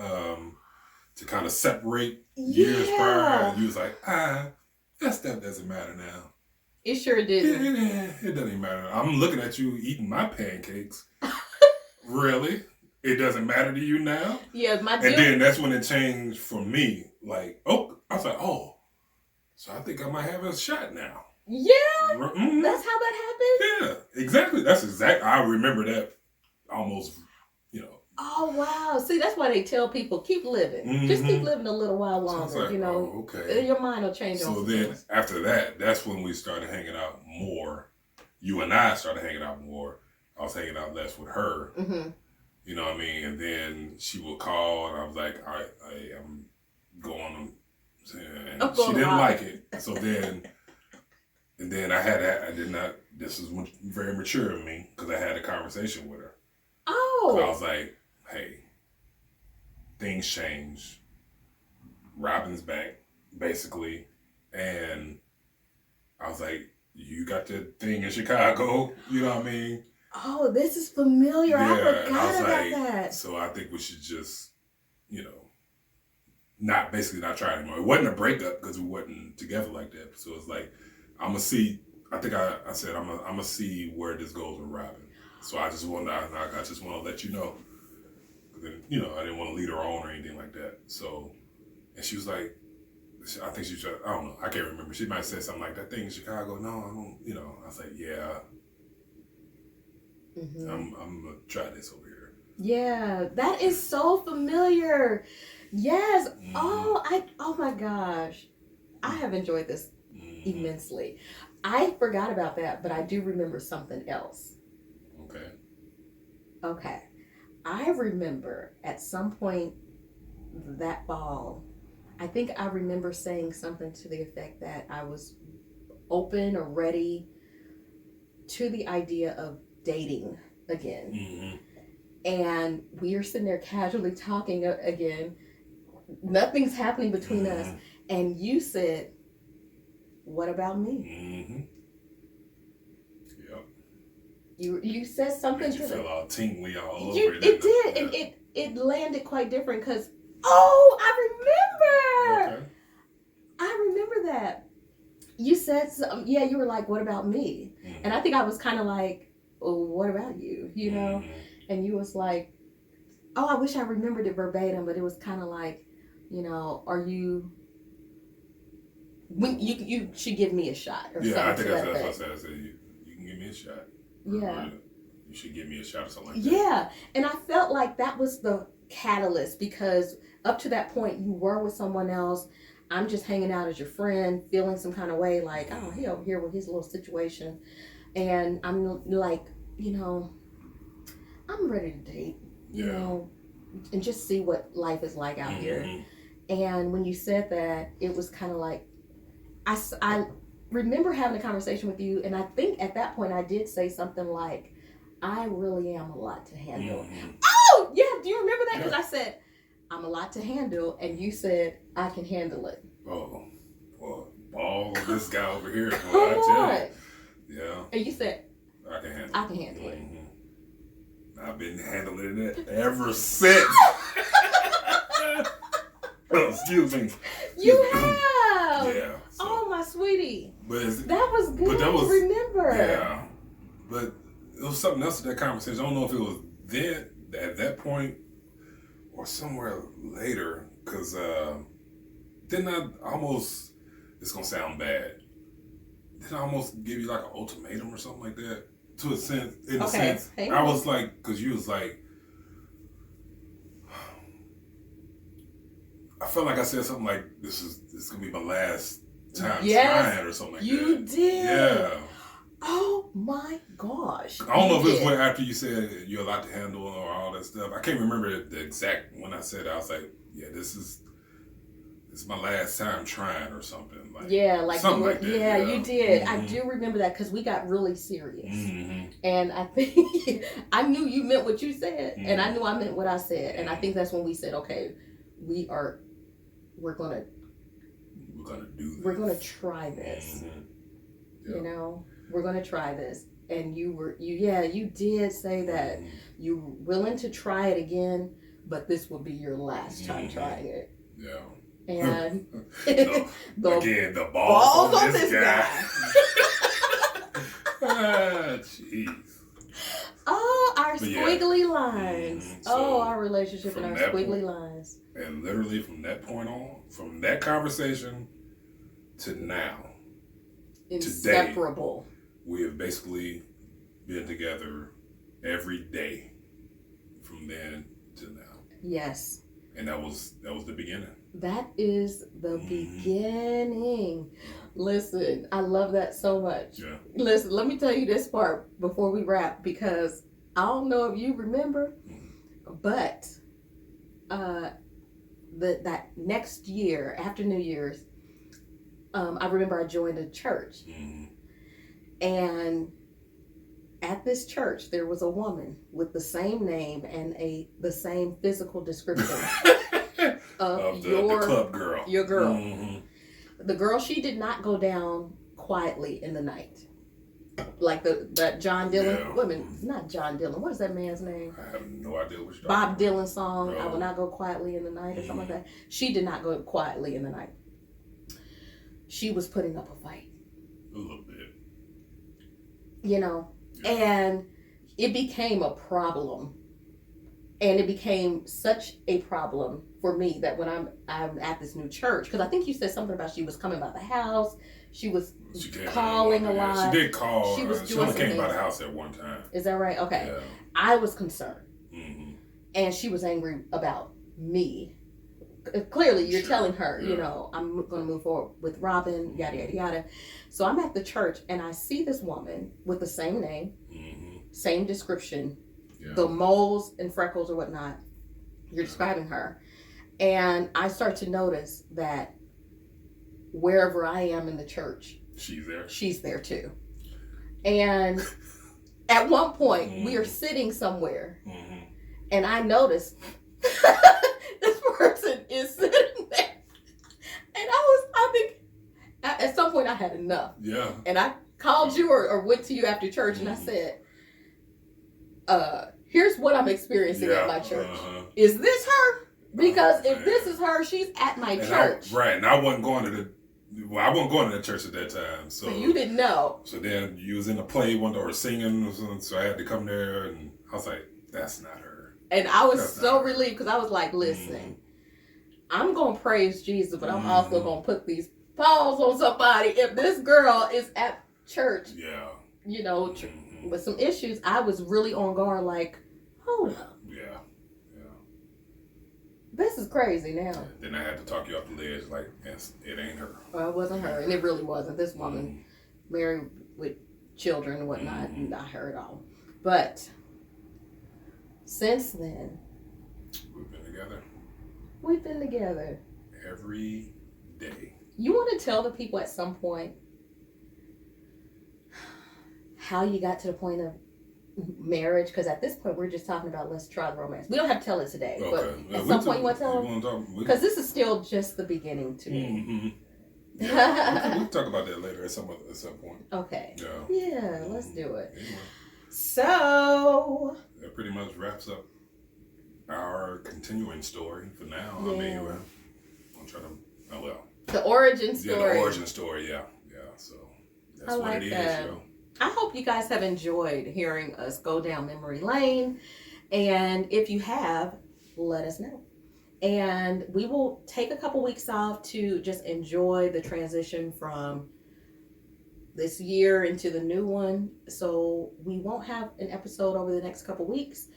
kind of separate years prior. You was like, that stuff doesn't matter now. It sure didn't. It doesn't matter. I'm looking at you eating my pancakes. Really? It doesn't matter to you now? Yeah, and then that's when it changed for me. Like, I was like, so I think I might have a shot now. Yeah, that's how that happened. Yeah, exactly. I remember that almost, Oh wow! See, that's why they tell people keep living. Just keep living a little while longer. So okay. Your mind will change. So then after that, that's when we started hanging out more. You and I started hanging out more. I was hanging out less with her. You know what I mean? And then she would call, and I was like, all right, I'm going. And she didn't like it. So then. And then this is very mature of me, because I had a conversation with her. Oh. I was like, hey, things change. Robin's back, basically. And I was like, you got that thing in Chicago, you know what I mean? Oh, this is familiar. Yeah, I forgot about like, that. So I think we should just, not try anymore. It wasn't a breakup because we wasn't together like that. So it's like, I'm gonna see. I think I said I'm gonna see where this goes with Robin. So I just want to let you know. Then, I didn't want to lead her on or anything like that. So, and she was like, I think she tried. I don't know. I can't remember. She might have said something like that thing in Chicago. No, I don't. I was like, yeah. I'm gonna try this over here. Yeah, that is so familiar. Yes. Oh my gosh, I have enjoyed this immensely. I forgot about that, but I do remember something else. Okay. Okay. I remember at some point that fall, I think I remember saying something to the effect that I was open or ready to the idea of dating again. Mm-hmm. And we are sitting there casually talking again. Nothing's happening between us. And you said, "What about me?" Yep. You said something to you feel all tingly all over it. It did. And it landed quite different because, oh, I remember. Okay. I remember that. You said, yeah, you were like, "What about me?" And I think I was kind of like, "Oh, what about you?" You know? And you was like, oh, I wish I remembered it verbatim, but it was kind of like, you know, are you, when you should give me a shot or something. Yeah, I think that's what I said. I said, you can give me a shot. Yeah. You should give me a shot or something like that. Yeah. And I felt like that was the catalyst because up to that point, you were with someone else. I'm just hanging out as your friend, feeling some kind of way like, oh, he over here with his little situation. And I'm like, you know, I'm ready to date, you know, and just see what life is like out here. And when you said that, it was kind of like, I remember having a conversation with you, and I think at that point I did say something like, I really am a lot to handle. Oh, yeah, do you remember that? Because I said, I'm a lot to handle, and you said, I can handle it. Oh, well, ball this guy over here. Come on. Yeah. And you said, I can handle it. I can handle it. I've been handling it ever since. Oh, excuse me. You have. Yeah. So. Oh, my sweetie. But that was good to remember. Yeah. But it was something else in that conversation. I don't know if it was then, at that point, or somewhere later. Because didn't I almost, it's going to sound bad, didn't I almost give you like an ultimatum or something like that? To a sense, in a sense. I was like, because you was like, I felt like I said something like, this going to be my last time trying or something like that. You did. Yeah. Oh my gosh. I don't know if it was after you said you're allowed to handle or all that stuff. I can't remember the exact, when I said it, I was like, yeah, this is my last time trying or something. Like, yeah, like something you were, like that. Yeah, you did. I do remember that because we got really serious. And I think I knew you meant what you said, and I knew I meant what I said. And I think that's when we said, okay, we're gonna do this. We're gonna try this. You know, we're gonna try this. And you did say that you were willing to try it again, but this will be your last time trying it. Yeah. And the balls on this guy. Jeez. Oh, our squiggly lines. So our relationship and our squiggly lines. And literally from that point on, from that conversation to now, inseparable. Today, we have basically been together every day from then to now. Yes. And that was the beginning. That is the beginning. Listen, I love that so much. Yeah. Listen, let me tell you this part before we wrap, because I don't know if you remember, but that next year, after New Year's, I remember I joined a church. And at this church, there was a woman with the same name and the same physical description of the club girl. Your girl. The girl, she did not go down quietly in the night. Like that John Dylan woman, not John Dylan. What is that man's name? I have no idea what you're Bob Dylan song, I Will Not Go Quietly in the Night, or something like that. She did not go quietly in the night. She was putting up a fight. A little bit. You know, and it became a problem. And it became such a problem for me that when I'm at this new church, because I think you said something about she was coming by the house, she calling a lot. She did call. She only came by the things. house at one time. Is that right? Okay. Yeah. I was concerned. And she was angry about me clearly you're Sure. telling her, Yeah. you know, I'm going to move forward with Robin, yada, yada, yada. So I'm at the church and I see this woman with the same name, same description, the moles and freckles or whatnot. You're describing her. And I start to notice that wherever I am in the church, she's there too. And at one point, we are sitting somewhere, and I noticed this person is sitting there. And I think, at some point, I had enough. Yeah. And I called you or went to you after church, and I said, here's what I'm experiencing at my church. Is this her? Because if this is her, she's at my church. And I wasn't going to I wasn't going to the church at that time. So you didn't know. So then you was in a play or singing or something, so I had to come there, and I was like, that's not her. And I was so relieved because I was like, listen, I'm going to praise Jesus, but I'm also going to put these paws on somebody. If this girl is at church, you know, with some issues, I was really on guard like, hold up. This is crazy now. Then I had to talk you off the ledge like, yes, it ain't her. Well, it wasn't her, and it really wasn't. This woman, married with children and whatnot, and I heard all. But since then, we've been together every day. You want to tell the people at some point how you got to the point of marriage? Because at this point we're just talking about let's try the romance. We don't have to tell it today, but at some point you want to tell them? Because this is still just the beginning to me. We can talk about that later at some point. Okay. Yeah, let's do it. Anyway. So that pretty much wraps up our continuing story for now. I mean, I'm trying to the origin story. Yeah, the origin story. Yeah. So that's what it is. I hope you guys have enjoyed hearing us go down memory lane. And if you have, let us know. And we will take a couple weeks off to just enjoy the transition from this year into the new one. So we won't have an episode over the next couple weeks,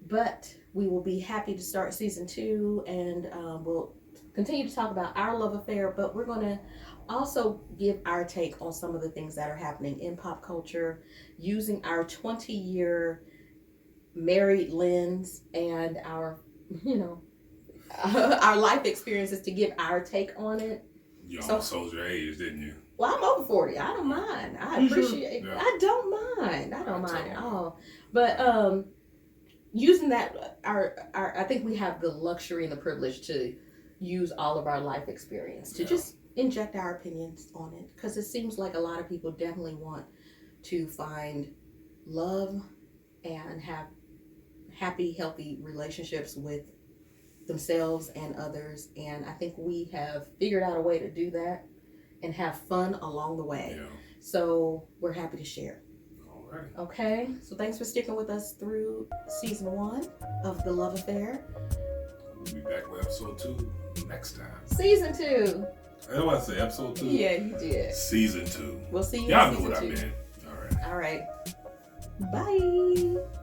but we will be happy to start season 2, and we'll continue to talk about our love affair, but we're going to also give our take on some of the things that are happening in pop culture using our 20-year married lens and our, our life experiences to give our take on it. You almost told your age, didn't you? Well, I'm over 40. I don't mind. I appreciate it. I don't mind. I don't mind at all. But using that, I think we have the luxury and the privilege to use all of our life experience to just inject our opinions on it, because it seems like a lot of people definitely want to find love and have happy, healthy relationships with themselves and others, and I think we have figured out a way to do that and have fun along the way. So we're happy to share. All right. Okay, so thanks for sticking with us through season 1 of The Love Affair. We'll be back with episode 2 next time. Season 2. I know what I say, episode 2. Yeah, you did. Season 2. We'll see you Y'all in know season what 2. I meant. All right. Bye.